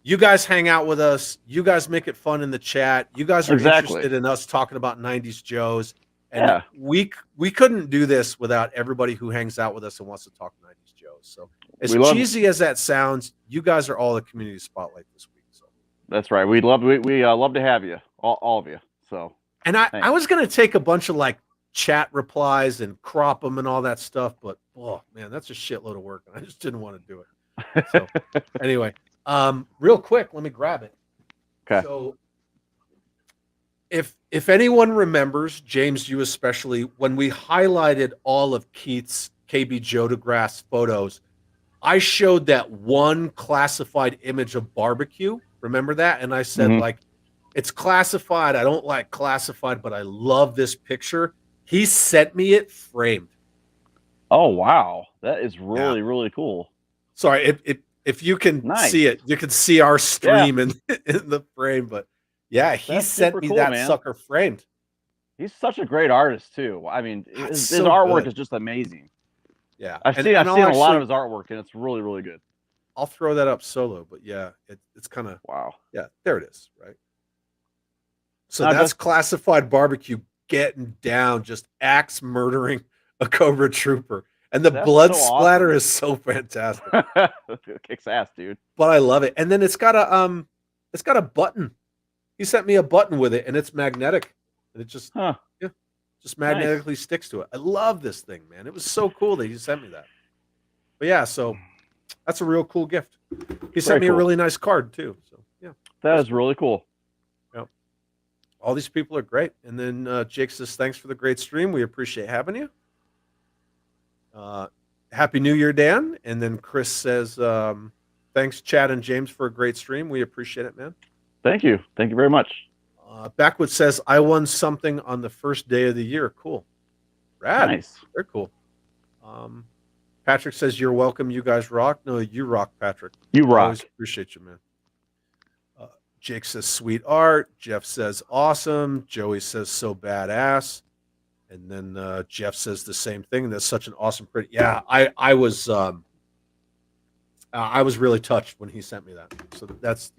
you guys hang out with us. You guys make it fun in the chat. You guys are interested in us talking about 90s Joes. And we couldn't do this without everybody who hangs out with us and wants to talk 90s Joes. So as cheesy as that sounds, you guys are all the community spotlight this week. So that's right. We love to have you, all of you. So and I was gonna take a bunch of like chat replies and crop them and all that stuff, but oh man, that's a shitload of work, and I just didn't want to do it. So anyway, real quick, let me grab it. Okay. So if anyone remembers, James, you especially, when we highlighted all of Keith's KB Jodograph's photos, I showed that one classified image of barbecue. Remember that? And I said, like, it's classified. I don't like classified, but I love this picture. He sent me it framed. Oh, wow. That is really, really cool. Sorry, if you can see it, you can see our stream in the frame, but yeah, he sent me that sucker framed. He's such a great artist too. I mean, his artwork is just amazing. Yeah, I've seen a lot of his artwork, and it's really, really good. I'll throw that up solo, but yeah, it's kind of wow. Yeah, there it is, right? So that's classified barbecue getting down, just axe murdering a Cobra Trooper, and the blood splatter is so fantastic. It kicks ass, dude. But I love it, and then it's got a button. He sent me a button with it, and it's magnetic, and it just just magnetically sticks to it. I love this thing, man. It was so cool that he sent me that. But yeah, so that's a real cool gift. He sent me a really nice card too. So yeah, that is really cool. Yeah, all these people are great. And then Jake says, "Thanks for the great stream. We appreciate having you." Happy New Year, Dan. And then Chris says, "Thanks, Chad and James, for a great stream. We appreciate it, man." Thank you. Thank you very much. Backwood says, "I won something on the first day of the year." Cool. Rad. Nice. Very cool. Patrick says, "You're welcome. You guys rock." No, you rock, Patrick. You rock. I always appreciate you, man. Jake says, "Sweet art." Jeff says, "Awesome." Joey says, "So badass." And then Jeff says the same thing. That's such an awesome print. Yeah, I was I was really touched when he sent me that. So that's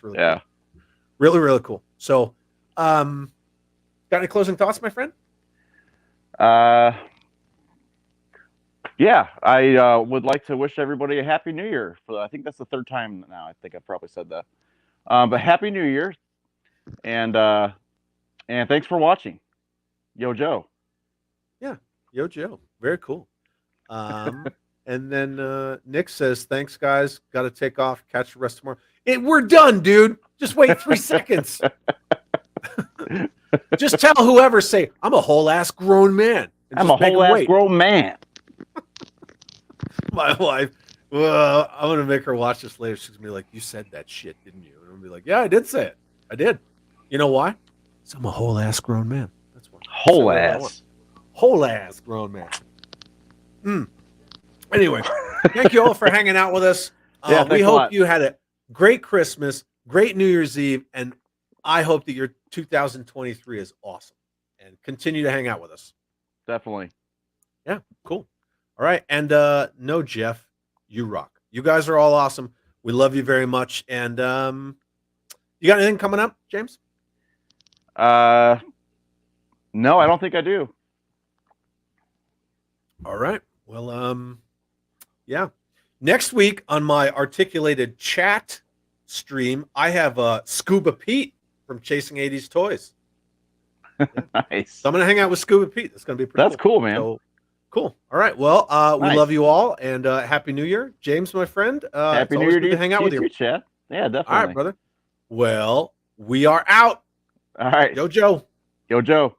really Yeah. cool. Really, really cool. So, got any closing thoughts, my friend? Yeah, I would like to wish everybody a happy New Year. I think that's the third time now. I think I've probably said that. But happy New Year, and thanks for watching. Yo, Joe. Yeah, yo, Joe. Very cool. And then Nick says, "Thanks, guys. Got to take off. Catch the rest tomorrow." We're done, dude. Just wait 3 seconds. Just tell whoever, say, "I'm a whole ass grown man." I'm a whole ass grown man. My wife, well, I'm gonna make her watch this later. She's gonna be like, "You said that shit, didn't you?" And I'm gonna be like, "Yeah, I did say it. I did." You know why? Because I'm a whole ass grown man. That's why. Whole ass Grown man. Anyway, thank you all for hanging out with us. Yeah, we hope you had a great Christmas, great New Year's Eve, and I hope that your 2023 is awesome. And continue to hang out with us. Definitely. Yeah, cool. All right, and no, Jeff, you rock. You guys are all awesome. We love you very much. And you got anything coming up, James? No, I don't think I do. All right. Well, yeah. Next week on my articulated chat stream, I have Scuba Pete from Chasing 80s Toys. Yeah. Nice. So I'm going to hang out with Scuba Pete. That's going to be pretty cool, man. So, cool. All right. Well, we Nice. love you all, and Happy New Year. James, my friend. Happy New Year to hang out with you. Chad. Yeah, definitely. All right, brother. Well, we are out. All right. Yo, Joe. Yo, Joe.